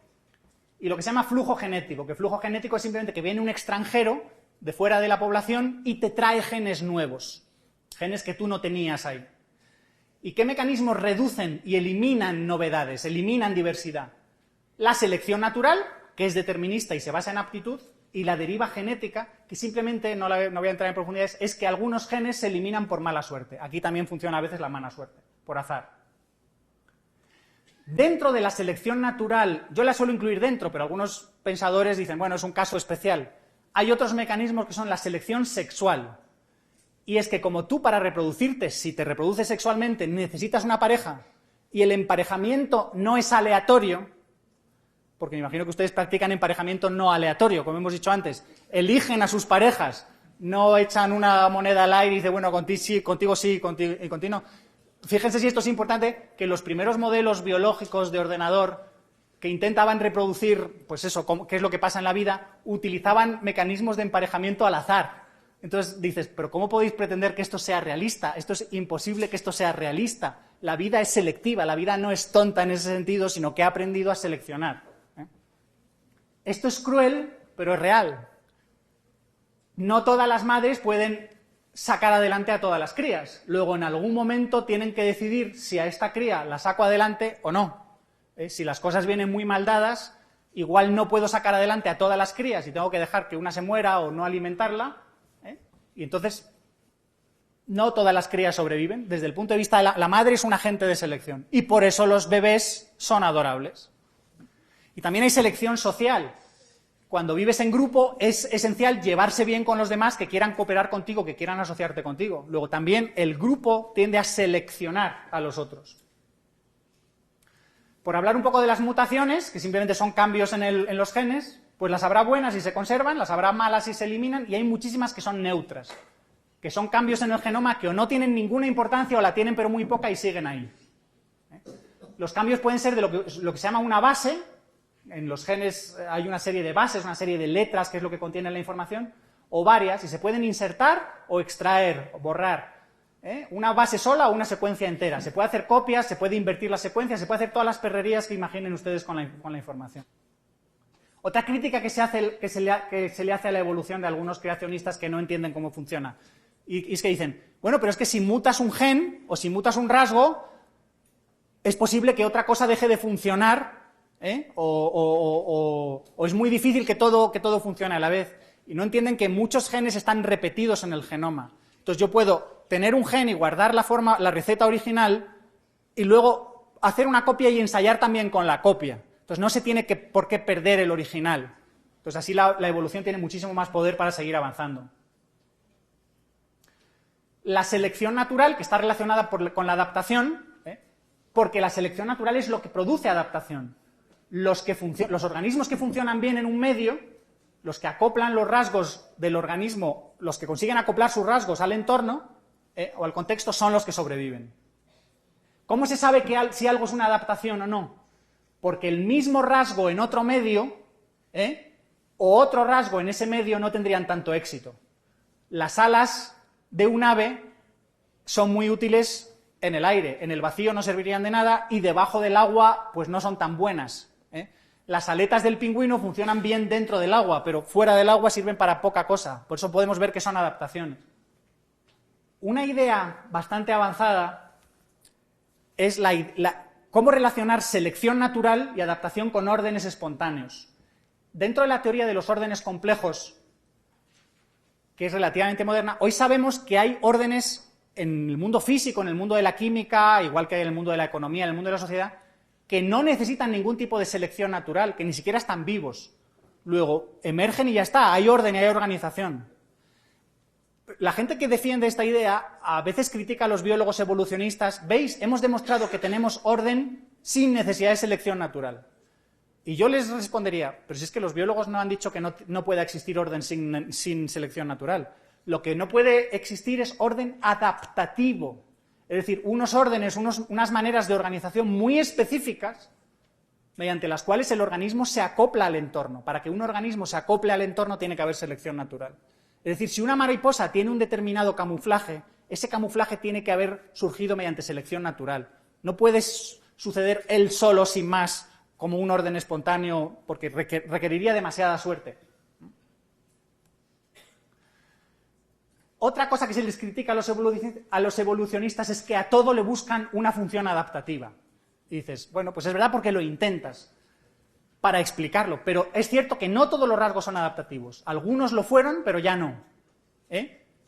y lo que se llama flujo genético, que flujo genético es simplemente que viene un extranjero de fuera de la población y te trae genes nuevos, genes que tú no tenías ahí. ¿Y qué mecanismos reducen y eliminan novedades, eliminan diversidad? La selección natural, que es determinista y se basa en aptitud, y la deriva genética, que simplemente, no voy a entrar en profundidades, es que algunos genes se eliminan por mala suerte. Aquí también funciona a veces la mala suerte, por azar. Dentro de la selección natural, yo la suelo incluir dentro, pero algunos pensadores dicen, bueno, es un caso especial. Hay otros mecanismos que son la selección sexual. Y es que como tú para reproducirte, si te reproduces sexualmente, necesitas una pareja, y el emparejamiento no es aleatorio, porque me imagino que ustedes practican emparejamiento no aleatorio, como hemos dicho antes, eligen a sus parejas, no echan una moneda al aire y dicen, bueno, contigo sí, contigo no. Fíjense si esto es importante, que los primeros modelos biológicos de ordenador que intentaban reproducir, pues eso, qué es lo que pasa en la vida, utilizaban mecanismos de emparejamiento al azar. Entonces dices, pero ¿cómo podéis pretender que esto sea realista? Esto es imposible que esto sea realista. La vida es selectiva, la vida no es tonta en ese sentido, sino que ha aprendido a seleccionar. Esto es cruel, pero es real. No todas las madres pueden sacar adelante a todas las crías. Luego, en algún momento, tienen que decidir si a esta cría la saco adelante o no. Si las cosas vienen muy mal dadas, igual no puedo sacar adelante a todas las crías y tengo que dejar que una se muera o no alimentarla. Y entonces, no todas las crías sobreviven. Desde el punto de vista de la madre es un agente de selección. Y por eso los bebés son adorables. Y también hay selección social. Cuando vives en grupo es esencial llevarse bien con los demás que quieran cooperar contigo, que quieran asociarte contigo. Luego también el grupo tiende a seleccionar a los otros. Por hablar un poco de las mutaciones, que simplemente son cambios en los genes, pues las habrá buenas y se conservan, las habrá malas y se eliminan, y hay muchísimas que son neutras, que son cambios en el genoma que o no tienen ninguna importancia o la tienen pero muy poca y siguen ahí. Los cambios pueden ser de lo que se llama una base. En los genes hay una serie de bases, una serie de letras, que es lo que contiene la información, o varias, y se pueden insertar o extraer, o borrar. Una base sola o una secuencia entera. Se puede hacer copias, se puede invertir las secuencias, se puede hacer todas las perrerías que imaginen ustedes con la información. Otra crítica que se le hace a la evolución de algunos creacionistas que no entienden cómo funciona, y es que dicen, bueno, pero es que si mutas un gen o si mutas un rasgo, es posible que otra cosa deje de funcionar, o es muy difícil que todo funcione a la vez. Y no entienden que muchos genes están repetidos en el genoma. Entonces yo puedo tener un gen y guardar la receta original y luego hacer una copia y ensayar también con la copia. Entonces no se tiene por qué perder el original. Entonces así la evolución tiene muchísimo más poder para seguir avanzando. La selección natural, que está relacionada con la adaptación, porque la selección natural es lo que produce adaptación. Los organismos que funcionan bien en un medio, los que acoplan los rasgos del organismo, los que consiguen acoplar sus rasgos al entorno o al contexto, son los que sobreviven. ¿Cómo se sabe si algo es una adaptación o no? Porque el mismo rasgo en otro medio o otro rasgo en ese medio no tendrían tanto éxito. Las alas de un ave son muy útiles en el aire, en el vacío no servirían de nada y debajo del agua pues no son tan buenas. Las aletas del pingüino funcionan bien dentro del agua, pero fuera del agua sirven para poca cosa, por eso podemos ver que son adaptaciones. Una idea bastante avanzada es cómo relacionar selección natural y adaptación con órdenes espontáneos. Dentro de la teoría de los órdenes complejos, que es relativamente moderna, hoy sabemos que hay órdenes en el mundo físico, en el mundo de la química, igual que en el mundo de la economía, en el mundo de la sociedad, que no necesitan ningún tipo de selección natural, que ni siquiera están vivos. Luego emergen y ya está, hay orden y hay organización. La gente que defiende esta idea a veces critica a los biólogos evolucionistas. ¿Veis? Hemos demostrado que tenemos orden sin necesidad de selección natural. Y yo les respondería, pero si es que los biólogos no han dicho que no pueda existir orden sin selección natural. Lo que no puede existir es orden adaptativo. Es decir, unos órdenes, unas maneras de organización muy específicas mediante las cuales el organismo se acopla al entorno. Para que un organismo se acople al entorno tiene que haber selección natural. Es decir, si una mariposa tiene un determinado camuflaje, ese camuflaje tiene que haber surgido mediante selección natural. No puede suceder él solo, sin más, como un orden espontáneo, porque requeriría demasiada suerte. Otra cosa que se les critica a los evolucionistas es que a todo le buscan una función adaptativa. Y dices, bueno, pues es verdad porque lo intentas para explicarlo, pero es cierto que no todos los rasgos son adaptativos. Algunos lo fueron, pero ya no.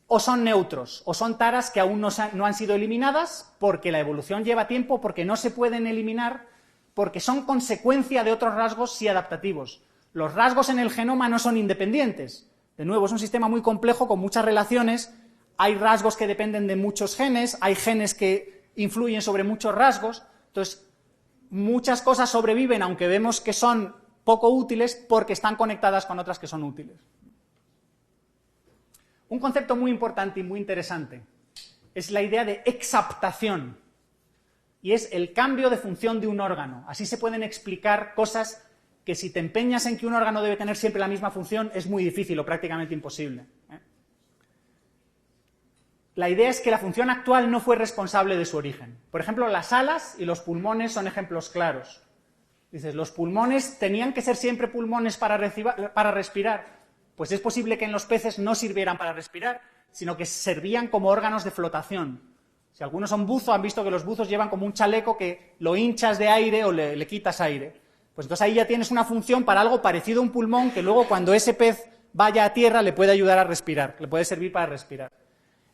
O son neutros, o son taras que aún no han sido eliminadas porque la evolución lleva tiempo, porque no se pueden eliminar, porque son consecuencia de otros rasgos sí adaptativos. Los rasgos en el genoma no son independientes. De nuevo, es un sistema muy complejo con muchas relaciones. Hay rasgos que dependen de muchos genes, hay genes que influyen sobre muchos rasgos. Entonces, muchas cosas sobreviven, aunque vemos que son poco útiles, porque están conectadas con otras que son útiles. Un concepto muy importante y muy interesante es la idea de exaptación, y es el cambio de función de un órgano. Así se pueden explicar cosas que si te empeñas en que un órgano debe tener siempre la misma función, es muy difícil o prácticamente imposible. La idea es que la función actual no fue responsable de su origen. Por ejemplo, las alas y los pulmones son ejemplos claros. Dices, ¿los pulmones tenían que ser siempre pulmones para respirar? Pues es posible que en los peces no sirvieran para respirar, sino que servían como órganos de flotación. Si algunos son buzos, han visto que los buzos llevan como un chaleco que lo hinchas de aire o le quitas aire. Pues entonces ahí ya tienes una función para algo parecido a un pulmón que luego cuando ese pez vaya a tierra le puede ayudar a respirar, le puede servir para respirar.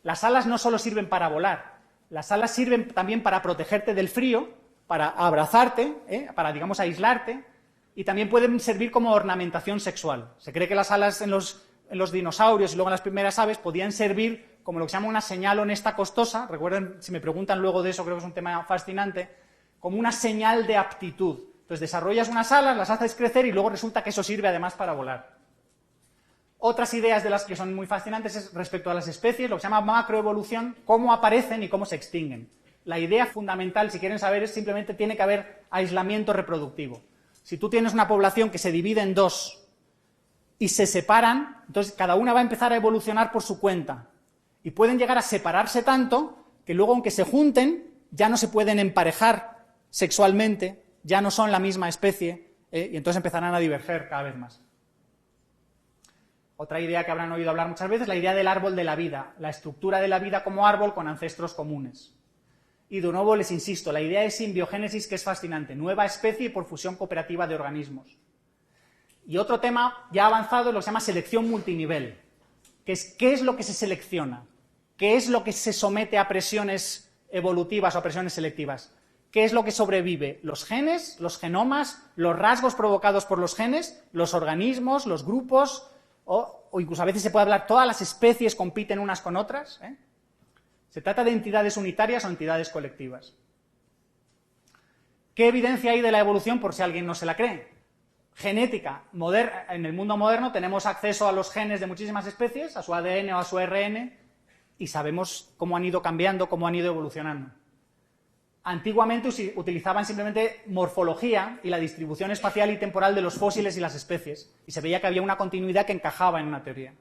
Las alas no solo sirven para volar, las alas sirven también para protegerte del frío, para abrazarte, para, digamos, aislarte, y también pueden servir como ornamentación sexual. Se cree que las alas en los dinosaurios y luego en las primeras aves podían servir como lo que se llama una señal honesta costosa. Recuerden, si me preguntan luego de eso, creo que es un tema fascinante, como una señal de aptitud. Entonces desarrollas unas alas, las haces crecer y luego resulta que eso sirve además para volar. Otras ideas de las que son muy fascinantes es respecto a las especies, lo que se llama macroevolución, cómo aparecen y cómo se extinguen. La idea fundamental, si quieren saber, es simplemente tiene que haber aislamiento reproductivo. Si tú tienes una población que se divide en dos y se separan, entonces cada una va a empezar a evolucionar por su cuenta. Y pueden llegar a separarse tanto que luego, aunque se junten, ya no se pueden emparejar sexualmente, ya no son la misma especie, y entonces empezarán a diverger cada vez más. Otra idea que habrán oído hablar muchas veces, la idea del árbol de la vida, la estructura de la vida como árbol con ancestros comunes. Y de nuevo les insisto, la idea es simbiogénesis, que es fascinante, nueva especie por fusión cooperativa de organismos. Y otro tema ya avanzado lo que se llama selección multinivel, que es qué es lo que se selecciona, qué es lo que se somete a presiones evolutivas o a presiones selectivas. ¿Qué es lo que sobrevive? ¿Los genes, los genomas, los rasgos provocados por los genes, los organismos, los grupos, o incluso a veces se puede hablar, todas las especies compiten unas con otras? Se trata de entidades unitarias o entidades colectivas. ¿Qué evidencia hay de la evolución por si alguien no se la cree? Genética. En el mundo moderno tenemos acceso a los genes de muchísimas especies, a su ADN o a su ARN, y sabemos cómo han ido cambiando, cómo han ido evolucionando. antiguamente utilizaban simplemente morfología y la distribución espacial y temporal de los fósiles y las especies, y se veía que había una continuidad que encajaba en una teoría.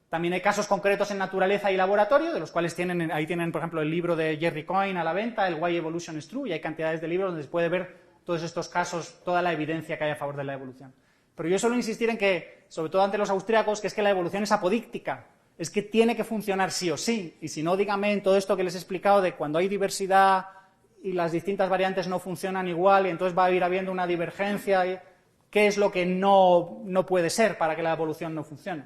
También hay casos concretos en naturaleza y laboratorio, de los cuales ahí tienen, por ejemplo, el libro de Jerry Coyne a la venta, el Why Evolution is True, y hay cantidades de libros donde se puede ver todos estos casos, toda la evidencia que hay a favor de la evolución. Pero yo suelo insistir en que, sobre todo ante los austríacos, que es que la evolución es apodíctica, es que tiene que funcionar sí o sí, y si no, díganme en todo esto que les he explicado de cuando hay diversidad y las distintas variantes no funcionan igual, y entonces va a ir habiendo una divergencia, ¿qué es lo que no puede ser para que la evolución no funcione?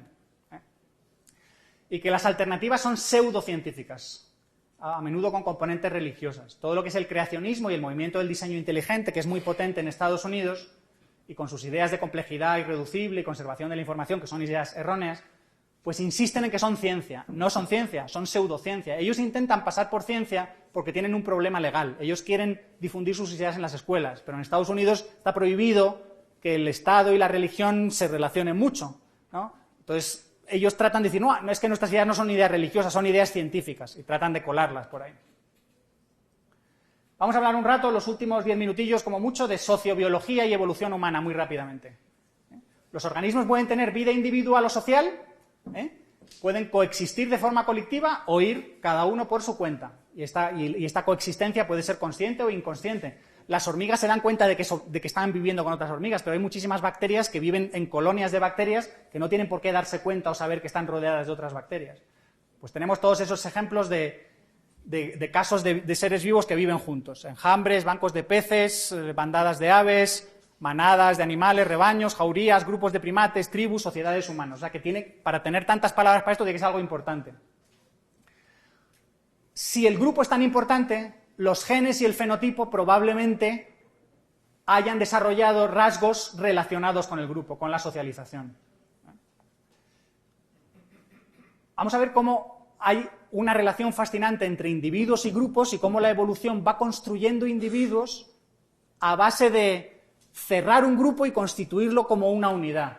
Y que las alternativas son pseudocientíficas, a menudo con componentes religiosas. Todo lo que es el creacionismo y el movimiento del diseño inteligente, que es muy potente en Estados Unidos, y con sus ideas de complejidad irreducible y conservación de la información, que son ideas erróneas, pues insisten en que son ciencia. No son ciencia, son pseudociencia. Ellos intentan pasar por ciencia porque tienen un problema legal. Ellos quieren difundir sus ideas en las escuelas, pero en Estados Unidos está prohibido que el Estado y la religión se relacionen mucho, ¿no? Entonces, ellos tratan de decir, no, es que nuestras ideas no son ideas religiosas, son ideas científicas, y tratan de colarlas por ahí. Vamos a hablar un rato, los últimos 10 minutillos como mucho, de sociobiología y evolución humana, muy rápidamente. Los organismos pueden tener vida individual o social, pueden coexistir de forma colectiva o ir cada uno por su cuenta, y esta coexistencia puede ser consciente o inconsciente. Las hormigas se dan cuenta de que están viviendo con otras hormigas, pero hay muchísimas bacterias que viven en colonias de bacterias que no tienen por qué darse cuenta o saber que están rodeadas de otras bacterias. Pues tenemos todos esos ejemplos de casos de seres vivos que viven juntos. Enjambres, bancos de peces, bandadas de aves, manadas de animales, rebaños, jaurías, grupos de primates, tribus, sociedades humanas. O sea que para tener tantas palabras para esto tiene que ser algo importante. Si el grupo es tan importante, los genes y el fenotipo probablemente hayan desarrollado rasgos relacionados con el grupo, con la socialización. Vamos a ver cómo hay una relación fascinante entre individuos y grupos y cómo la evolución va construyendo individuos a base de cerrar un grupo y constituirlo como una unidad.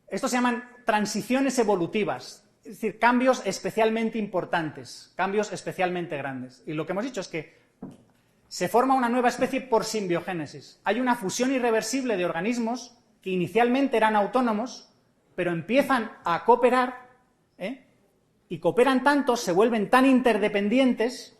Estos se llaman transiciones evolutivas. Es decir, cambios especialmente importantes, cambios especialmente grandes. Y lo que hemos dicho es que se forma una nueva especie por simbiogénesis. Hay una fusión irreversible de organismos que inicialmente eran autónomos, pero empiezan a cooperar, y cooperan tanto, se vuelven tan interdependientes,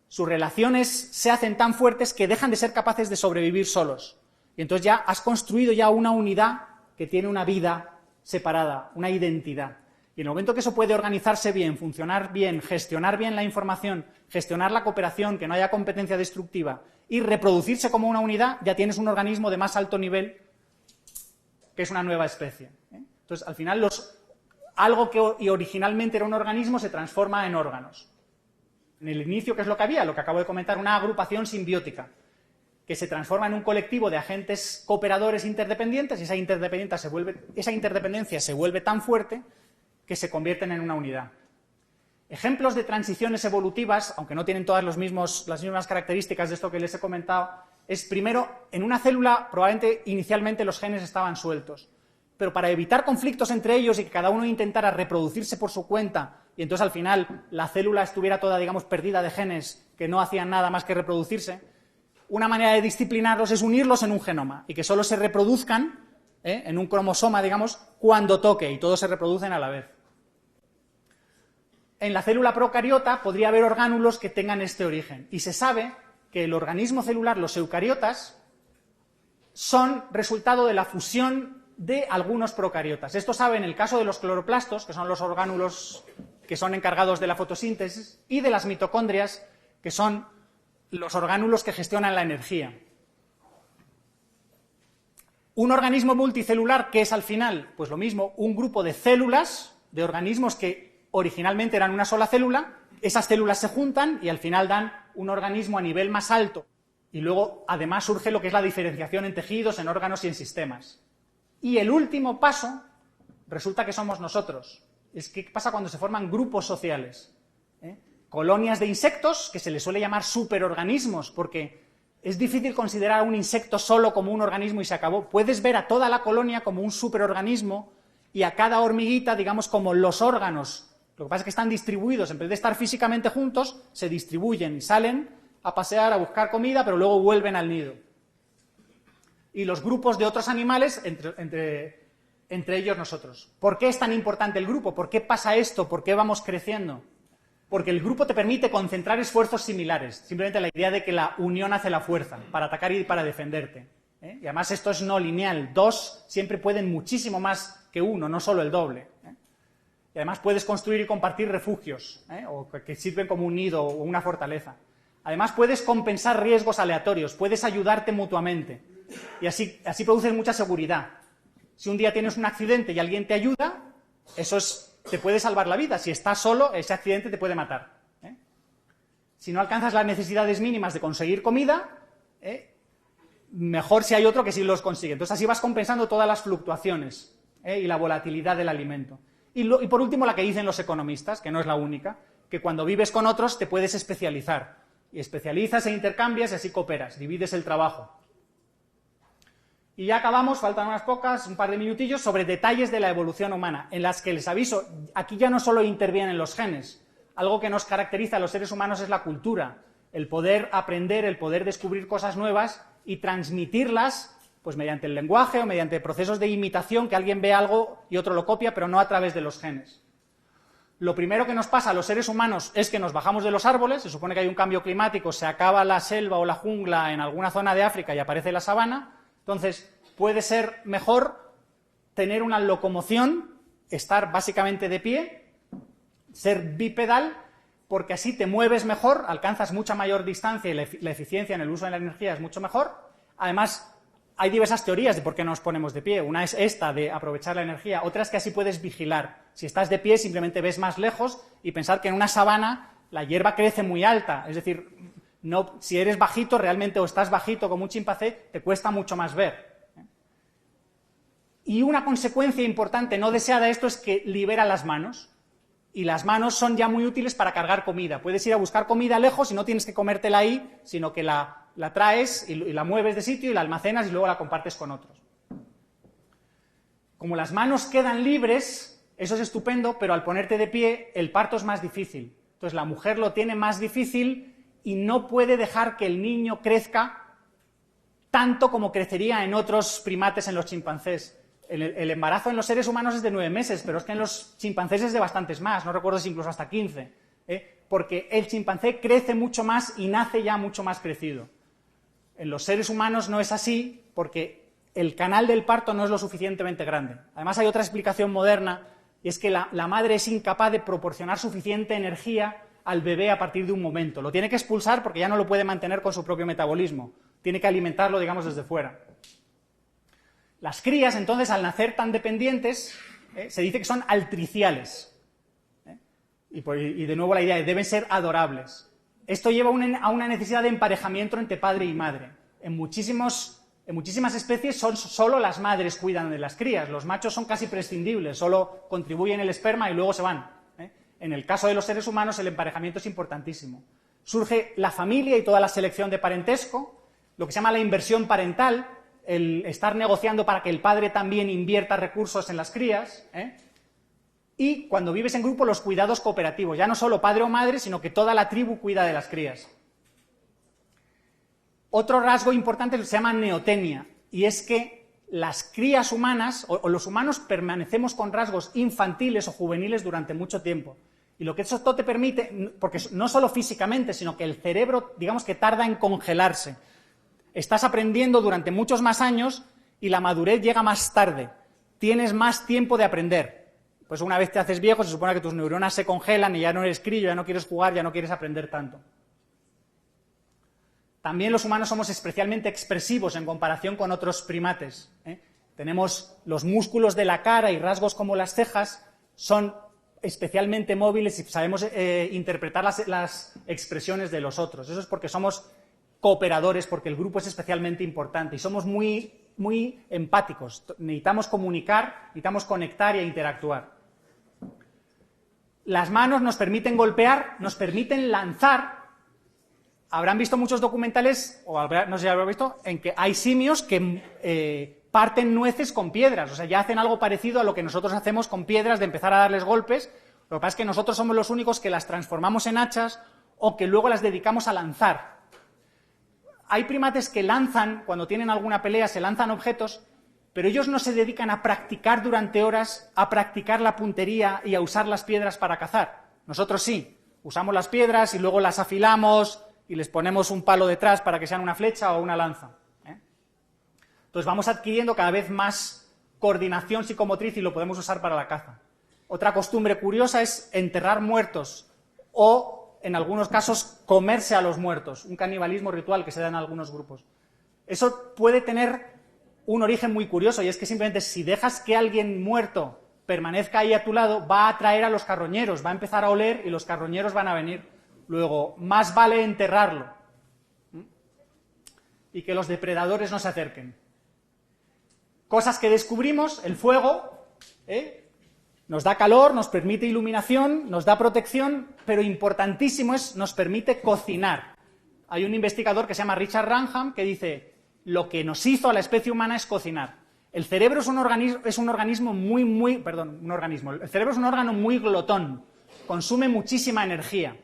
sus relaciones se hacen tan fuertes que dejan de ser capaces de sobrevivir solos. Y entonces ya has construido ya una unidad que tiene una vida separada, una identidad. Y en el momento que eso puede organizarse bien, funcionar bien, gestionar bien la información, gestionar la cooperación, que no haya competencia destructiva y reproducirse como una unidad, ya tienes un organismo de más alto nivel que es una nueva especie. Entonces, al final, algo que originalmente era un organismo se transforma en órganos. En el inicio, ¿qué es lo que había? Lo que acabo de comentar, una agrupación simbiótica que se transforma en un colectivo de agentes cooperadores interdependientes y esa interdependencia se vuelve tan fuerte que se convierten en una unidad. Ejemplos de transiciones evolutivas, aunque no tienen todas las mismas características de esto que les he comentado, es primero, en una célula probablemente inicialmente los genes estaban sueltos, pero para evitar conflictos entre ellos y que cada uno intentara reproducirse por su cuenta y entonces al final la célula estuviera toda, digamos, perdida de genes que no hacían nada más que reproducirse, una manera de disciplinarlos es unirlos en un genoma y que solo se reproduzcan en un cromosoma, digamos, cuando toque y todos se reproducen a la vez. En la célula procariota podría haber orgánulos que tengan este origen y se sabe que el organismo celular, los eucariotas, son resultado de la fusión de algunos procariotas. Esto sabe en el caso de los cloroplastos, que son los orgánulos que son encargados de la fotosíntesis, y de las mitocondrias, que son los orgánulos que gestionan la energía. Un organismo multicelular, ¿qué es al final? Pues lo mismo, un grupo de células, de organismos que originalmente eran una sola célula, esas células se juntan y al final dan un organismo a nivel más alto. Y luego, además, surge lo que es la diferenciación en tejidos, en órganos y en sistemas. Y el último paso, resulta que somos nosotros. ¿Qué pasa cuando se forman grupos sociales? Colonias de insectos, que se les suele llamar superorganismos, porque es difícil considerar a un insecto solo como un organismo y se acabó. Puedes ver a toda la colonia como un superorganismo y a cada hormiguita, digamos, como los órganos. Lo que pasa es que están distribuidos, en vez de estar físicamente juntos, se distribuyen y salen a pasear, a buscar comida, pero luego vuelven al nido. Y los grupos de otros animales entre ellos nosotros. ¿Por qué es tan importante el grupo? ¿Por qué pasa esto? ¿Por qué vamos creciendo? Porque el grupo te permite concentrar esfuerzos similares. Simplemente la idea de que la unión hace la fuerza, para atacar y para defenderte. Y además esto es no lineal. 2 siempre pueden muchísimo más que 1, no solo el doble. Y además puedes construir y compartir refugios, o que sirven como un nido o una fortaleza. Además puedes compensar riesgos aleatorios, puedes ayudarte mutuamente. Y así produces mucha seguridad. Si un día tienes un accidente y alguien te ayuda, te puede salvar la vida. Si estás solo, ese accidente te puede matar. Si no alcanzas las necesidades mínimas de conseguir comida, mejor si hay otro que sí los consigue. Entonces así vas compensando todas las fluctuaciones y la volatilidad del alimento. Y por último la que dicen los economistas, que no es la única, que cuando vives con otros te puedes especializar. Y especializas e intercambias y así cooperas, divides el trabajo. Y ya acabamos, faltan unas pocas, un par de minutillos, sobre detalles de la evolución humana, en las que les aviso, aquí ya no solo intervienen los genes, algo que nos caracteriza a los seres humanos es la cultura, el poder aprender, el poder descubrir cosas nuevas y transmitirlas pues mediante el lenguaje o mediante procesos de imitación, que alguien ve algo y otro lo copia, pero no a través de los genes. Lo primero que nos pasa a los seres humanos es que nos bajamos de los árboles, se supone que hay un cambio climático, se acaba la selva o la jungla en alguna zona de África y aparece la sabana. Entonces, puede ser mejor tener una locomoción, estar básicamente de pie, ser bipedal, porque así te mueves mejor, alcanzas mucha mayor distancia y la eficiencia en el uso de la energía es mucho mejor. Además, hay diversas teorías de por qué nos ponemos de pie. Una es esta, de aprovechar la energía. Otra es que así puedes vigilar. Si estás de pie, simplemente ves más lejos y pensar que en una sabana la hierba crece muy alta. Es decir, no, si eres bajito realmente o estás bajito como un chimpancé, te cuesta mucho más ver. Y una consecuencia importante no deseada de esto es que libera las manos. Y las manos son ya muy útiles para cargar comida. Puedes ir a buscar comida lejos y no tienes que comértela ahí, sino que la traes y la mueves de sitio y la almacenas y luego la compartes con otros. Como las manos quedan libres, eso es estupendo, pero al ponerte de pie el parto es más difícil. Entonces la mujer lo tiene más difícil y no puede dejar que el niño crezca tanto como crecería en otros primates, en los chimpancés. El embarazo en los seres humanos es de 9 meses, pero es que en los chimpancés es de bastantes más, no recuerdo si incluso hasta 15, porque el chimpancé crece mucho más y nace ya mucho más crecido. En los seres humanos no es así, porque el canal del parto no es lo suficientemente grande. Además hay otra explicación moderna, y es que la madre es incapaz de proporcionar suficiente energía al bebé a partir de un momento. Lo tiene que expulsar porque ya no lo puede mantener con su propio metabolismo. Tiene que alimentarlo, digamos, desde fuera. Las crías, entonces, al nacer tan dependientes, se dice que son altriciales. Y de nuevo la idea de deben ser adorables. Esto lleva a una necesidad de emparejamiento entre padre y madre. En muchísimas especies solo las madres cuidan de las crías. Los machos son casi prescindibles, solo contribuyen el esperma y luego se van. En el caso de los seres humanos el emparejamiento es importantísimo. Surge la familia y toda la selección de parentesco, lo que se llama la inversión parental, el estar negociando para que el padre también invierta recursos en las crías, y cuando vives en grupo los cuidados cooperativos, ya no solo padre o madre, sino que toda la tribu cuida de las crías. Otro rasgo importante se llama neotenia, y es que las crías humanas, o los humanos permanecemos con rasgos infantiles o juveniles durante mucho tiempo. Y lo que esto te permite, porque no solo físicamente, sino que el cerebro, digamos que tarda en congelarse. Estás aprendiendo durante muchos más años y la madurez llega más tarde. Tienes más tiempo de aprender. Pues una vez te haces viejo, se supone que tus neuronas se congelan y ya no eres crillo, ya no quieres jugar, ya no quieres aprender tanto. También los humanos somos especialmente expresivos en comparación con otros primates. Tenemos los músculos de la cara y rasgos como las cejas, son especialmente móviles y sabemos interpretar las expresiones de los otros. Eso es porque somos cooperadores, porque el grupo es especialmente importante y somos muy empáticos. Necesitamos comunicar, necesitamos conectar e interactuar. Las manos nos permiten golpear, nos permiten lanzar. Habrán visto muchos documentales, o no sé si habrán visto, en que hay simios que parten nueces con piedras, o sea, ya hacen algo parecido a lo que nosotros hacemos con piedras de empezar a darles golpes. Lo que pasa es que nosotros somos los únicos que las transformamos en hachas o que luego las dedicamos a lanzar. hay primates que lanzan, cuando tienen alguna pelea, se lanzan objetos, pero ellos no se dedican a practicar durante horas, a practicar la puntería y a usar las piedras para cazar. Nosotros sí, usamos las piedras y luego las afilamos y les ponemos un palo detrás para que sean una flecha o una lanza. Entonces vamos adquiriendo cada vez más coordinación psicomotriz y lo podemos usar para la caza. Otra costumbre curiosa es enterrar muertos o, en algunos casos, comerse a los muertos, un canibalismo ritual que se da en algunos grupos. Eso puede tener un origen muy curioso, y es que simplemente si dejas que alguien muerto permanezca ahí a tu lado, va a atraer a los carroñeros, va a empezar a oler y los carroñeros van a venir. Luego, más vale enterrarlo y que los depredadores no se acerquen. Cosas que descubrimos: el fuego, nos da calor, nos permite iluminación, nos da protección, pero importantísimo es, nos permite cocinar. Hay un investigador que se llama Richard Wrangham que dice: lo que nos hizo a la especie humana es cocinar. El cerebro es un organismo el cerebro es un órgano muy glotón, consume muchísima energía.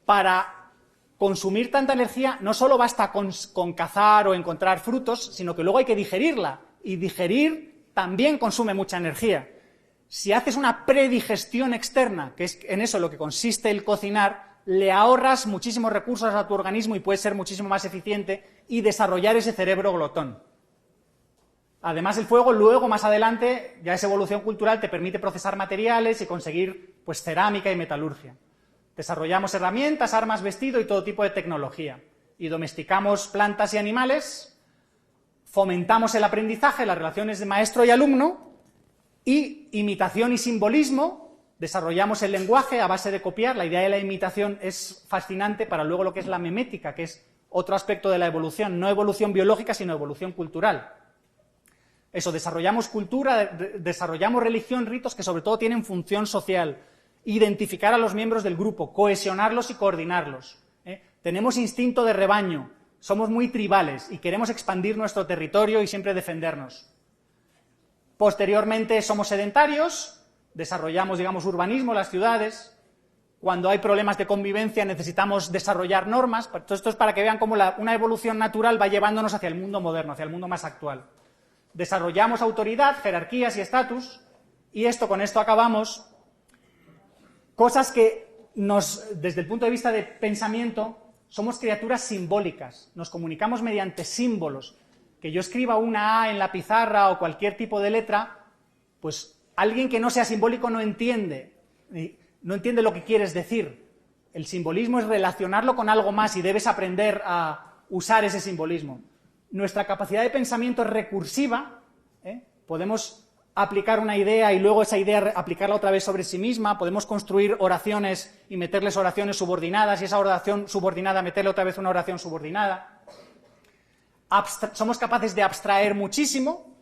Para consumir tanta energía no solo basta con cazar o encontrar frutos, sino que luego hay que digerirla, y digerir también consume mucha energía. Si haces una predigestión externa, que es en eso lo que consiste el cocinar, le ahorras muchísimos recursos a tu organismo y puedes ser muchísimo más eficiente y desarrollar ese cerebro glotón. Además, el fuego luego, más adelante, ya esa evolución cultural te permite procesar materiales y conseguir pues cerámica y metalurgia. Desarrollamos herramientas, armas, vestido y todo tipo de tecnología. Y domesticamos plantas y animales, fomentamos el aprendizaje, las relaciones de maestro y alumno, y imitación y simbolismo. Desarrollamos el lenguaje a base de copiar. La idea de la imitación es fascinante para luego lo que es la memética, que es otro aspecto de la evolución, no evolución biológica, sino evolución cultural. Eso, desarrollamos cultura, desarrollamos religión, ritos que sobre todo tienen función social, identificar a los miembros del grupo, cohesionarlos y coordinarlos. Tenemos instinto de rebaño, somos muy tribales y queremos expandir nuestro territorio y siempre defendernos. Posteriormente somos sedentarios, desarrollamos, urbanismo en las ciudades. Cuando hay problemas de convivencia necesitamos desarrollar normas. Esto es para que vean cómo una evolución natural va llevándonos hacia el mundo moderno, hacia el mundo más actual. Desarrollamos autoridad, jerarquías y estatus, y con esto acabamos. Cosas que desde el punto de vista de pensamiento, somos criaturas simbólicas, nos comunicamos mediante símbolos. Que yo escriba una A en la pizarra o cualquier tipo de letra, pues alguien que no sea simbólico no entiende lo que quieres decir. El simbolismo es relacionarlo con algo más y debes aprender a usar ese simbolismo. Nuestra capacidad de pensamiento es recursiva, podemos aplicar una idea y luego esa idea aplicarla otra vez sobre sí misma, podemos construir oraciones y meterles oraciones subordinadas y esa oración subordinada meterle otra vez una oración subordinada. Somos capaces de abstraer muchísimo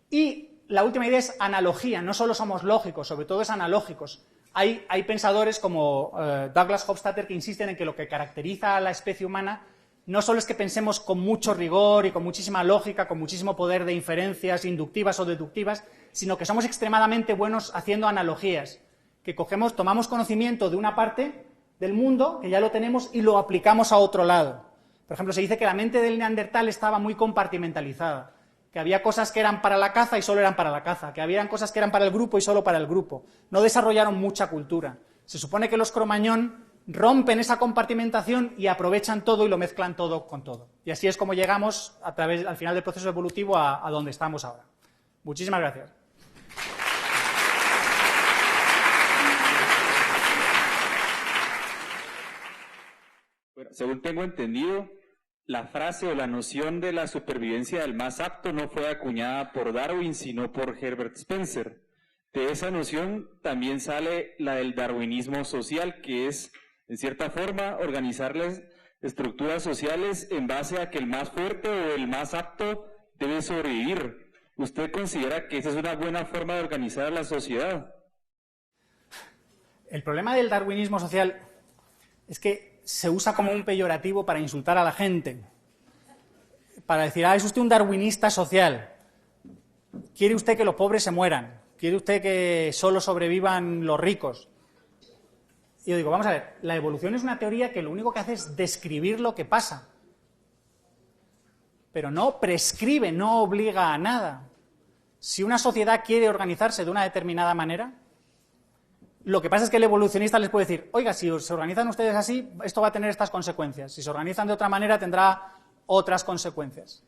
y la última idea es analogía, no solo somos lógicos, sobre todo es analógicos. Hay pensadores como Douglas Hofstadter que insisten en que lo que caracteriza a la especie humana no solo es que pensemos con mucho rigor y con muchísima lógica, con muchísimo poder de inferencias inductivas o deductivas, sino que somos extremadamente buenos haciendo analogías, que tomamos conocimiento de una parte del mundo, que ya lo tenemos, y lo aplicamos a otro lado. Por ejemplo, se dice que la mente del neandertal estaba muy compartimentalizada, que había cosas que eran para la caza y solo eran para la caza, que había cosas que eran para el grupo y solo para el grupo. No desarrollaron mucha cultura. Se supone que los Cro-Magnon rompen esa compartimentación y aprovechan todo y lo mezclan todo con todo. Y así es como llegamos al final del proceso evolutivo a donde estamos ahora. Muchísimas gracias. Bueno, según tengo entendido, la frase o la noción de la supervivencia del más apto no fue acuñada por Darwin, sino por Herbert Spencer. De esa noción también sale la del darwinismo social, que es, en cierta forma, organizar las estructuras sociales en base a que el más fuerte o el más apto debe sobrevivir. ¿Usted considera que esa es una buena forma de organizar la sociedad? El problema del darwinismo social es que se usa como un peyorativo para insultar a la gente. Para decir, es usted un darwinista social. ¿Quiere usted que los pobres se mueran? ¿Quiere usted que solo sobrevivan los ricos? Y yo digo, vamos a ver, la evolución es una teoría que lo único que hace es describir lo que pasa. pero no prescribe, no obliga a nada. Si una sociedad quiere organizarse de una determinada manera, lo que pasa es que el evolucionista les puede decir, oiga, si se organizan ustedes así, esto va a tener estas consecuencias. Si se organizan de otra manera, tendrá otras consecuencias.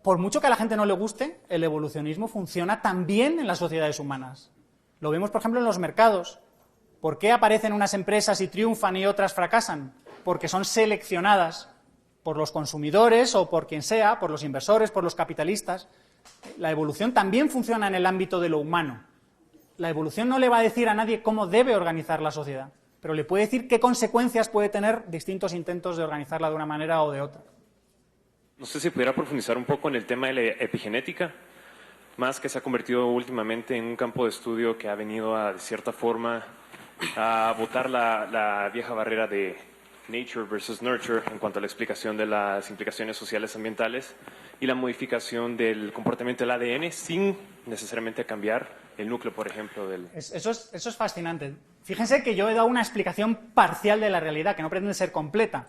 Por mucho que a la gente no le guste, el evolucionismo funciona también en las sociedades humanas. Lo vemos, por ejemplo, en los mercados. ¿Por qué aparecen unas empresas y triunfan y otras fracasan? Porque son seleccionadas por los consumidores o por quien sea, por los inversores, por los capitalistas. La evolución también funciona en el ámbito de lo humano. La evolución no le va a decir a nadie cómo debe organizar la sociedad, pero le puede decir qué consecuencias puede tener distintos intentos de organizarla de una manera o de otra. No sé si pudiera profundizar un poco en el tema de la epigenética, más que se ha convertido últimamente en un campo de estudio que ha venido de cierta forma, a botar la vieja barrera de nature versus nurture en cuanto a la explicación de las implicaciones sociales ambientales y la modificación del comportamiento del ADN sin necesariamente cambiar el núcleo, por ejemplo. Eso es fascinante. Fíjense que yo he dado una explicación parcial de la realidad, que no pretende ser completa.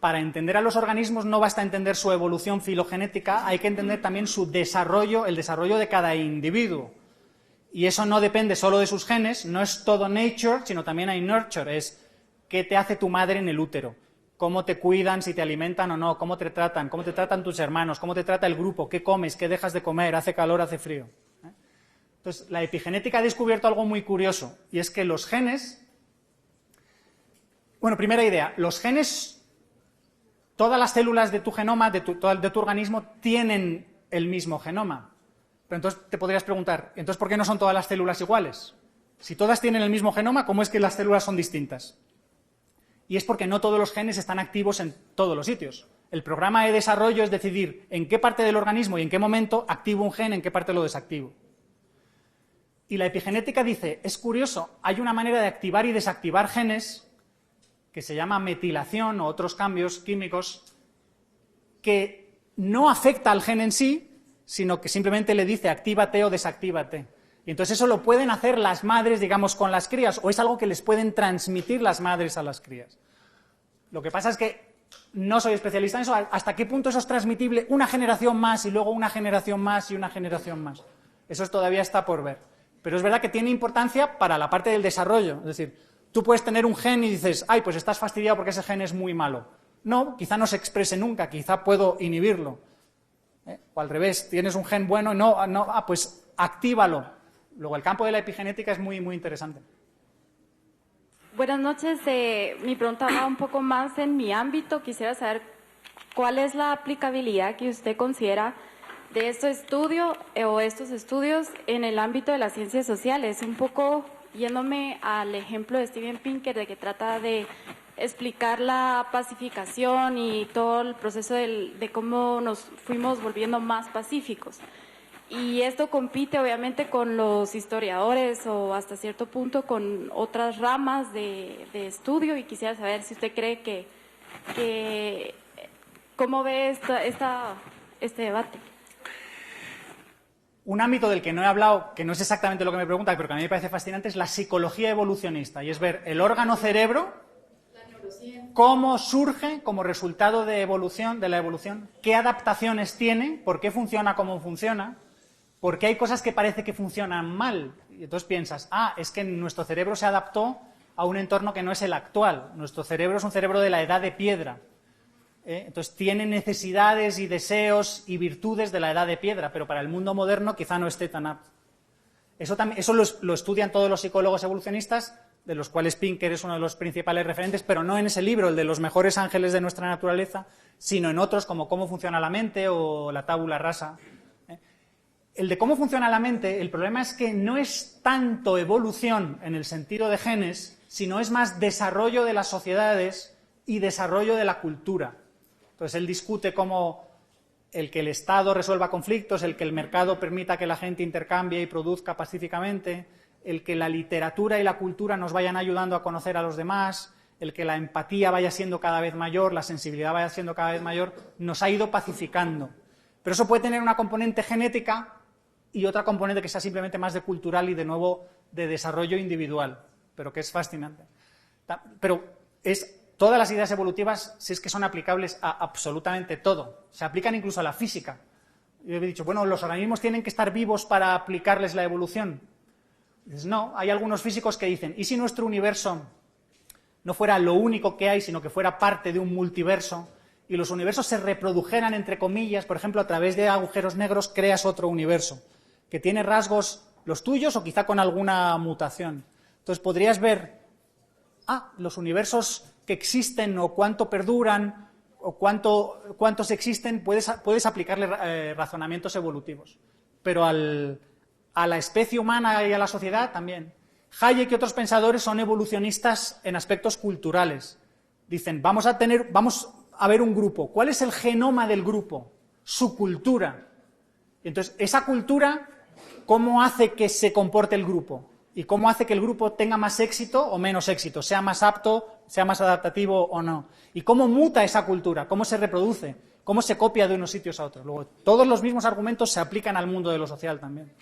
Para entender a los organismos no basta entender su evolución filogenética, hay que entender también su desarrollo, el desarrollo de cada individuo. Y eso no depende solo de sus genes, no es todo nature, sino también hay nurture, es qué te hace tu madre en el útero, cómo te cuidan, si te alimentan o no, cómo te tratan tus hermanos, cómo te trata el grupo, qué comes, qué dejas de comer, hace calor, hace frío. Entonces, la epigenética ha descubierto algo muy curioso, y es que los genes... Bueno, primera idea, los genes... Todas las células de tu genoma, de tu organismo, tienen el mismo genoma. Pero entonces te podrías preguntar, ¿entonces por qué no son todas las células iguales? Si todas tienen el mismo genoma, ¿cómo es que las células son distintas? Y es porque no todos los genes están activos en todos los sitios. El programa de desarrollo es decidir en qué parte del organismo y en qué momento activo un gen, en qué parte lo desactivo. Y la epigenética dice, es curioso, hay una manera de activar y desactivar genes que se llama metilación o otros cambios químicos, que no afecta al gen en sí, sino que simplemente le dice actívate o desactívate. Y entonces eso lo pueden hacer las madres, digamos, con las crías, o es algo que les pueden transmitir las madres a las crías. Lo que pasa es que no soy especialista en eso, hasta qué punto eso es transmitible una generación más y luego una generación más y una generación más. Eso todavía está por ver. Pero es verdad que tiene importancia para la parte del desarrollo, es decir, tú puedes tener un gen y dices, ay, pues estás fastidiado porque ese gen es muy malo. No, quizá no se exprese nunca, quizá puedo inhibirlo. O al revés, tienes un gen bueno, pues actívalo. Luego el campo de la epigenética es muy, muy interesante. Buenas noches, mi pregunta va un poco más en mi ámbito. Quisiera saber cuál es la aplicabilidad que usted considera de este estudio o estos estudios en el ámbito de las ciencias sociales. Un poco yéndome al ejemplo de Steven Pinker, de que trata de explicar la pacificación y todo el proceso de cómo nos fuimos volviendo más pacíficos. Y esto compite obviamente con los historiadores o hasta cierto punto con otras ramas de estudio, y quisiera saber si usted cree que ¿cómo ve este debate? Un ámbito del que no he hablado, que no es exactamente lo que me pregunta, pero que a mí me parece fascinante, es la psicología evolucionista, y es ver el órgano cerebro, cómo surge como resultado de la evolución, qué adaptaciones tiene, por qué funciona como funciona, por qué hay cosas que parece que funcionan mal. Y entonces piensas, es que nuestro cerebro se adaptó a un entorno que no es el actual. Nuestro cerebro es un cerebro de la edad de piedra. Entonces tiene necesidades y deseos y virtudes de la edad de piedra, pero para el mundo moderno quizá no esté tan apto. Eso lo estudian todos los psicólogos evolucionistas, de los cuales Pinker es uno de los principales referentes, pero no en ese libro, el de los mejores ángeles de nuestra naturaleza, sino en otros como Cómo funciona la mente o la tabula rasa. El de cómo funciona la mente, el problema es que no es tanto evolución en el sentido de genes, sino es más desarrollo de las sociedades y desarrollo de la cultura. Entonces él discute cómo el que el Estado resuelva conflictos, el que el mercado permita que la gente intercambie y produzca pacíficamente, el que la literatura y la cultura nos vayan ayudando a conocer a los demás, el que la empatía vaya siendo cada vez mayor, la sensibilidad vaya siendo cada vez mayor, nos ha ido pacificando. Pero eso puede tener una componente genética y otra componente que sea simplemente más de cultural y, de nuevo, de desarrollo individual, pero que es fascinante. Pero todas las ideas evolutivas, si es que son aplicables a absolutamente todo. Se aplican incluso a la física. Yo he dicho, bueno, ¿los organismos tienen que estar vivos para aplicarles la evolución? Dices, no, hay algunos físicos que dicen, ¿y si nuestro universo no fuera lo único que hay, sino que fuera parte de un multiverso, y los universos se reprodujeran, entre comillas, por ejemplo, a través de agujeros negros, creas otro universo, que tiene rasgos los tuyos o quizá con alguna mutación? Entonces podrías ver, los universos que existen o cuánto perduran o cuántos existen, puedes aplicarle razonamientos evolutivos. Pero a la especie humana y a la sociedad también. Hayek y otros pensadores son evolucionistas en aspectos culturales. Dicen, vamos a ver un grupo. ¿Cuál es el genoma del grupo? Su cultura. Y entonces, esa cultura, ¿cómo hace que se comporte el grupo? ¿Y cómo hace que el grupo tenga más éxito o menos éxito? Sea más apto, sea más adaptativo o no. ¿Y cómo muta esa cultura? ¿Cómo se reproduce? ¿Cómo se copia de unos sitios a otros? Luego, todos los mismos argumentos se aplican al mundo de lo social también.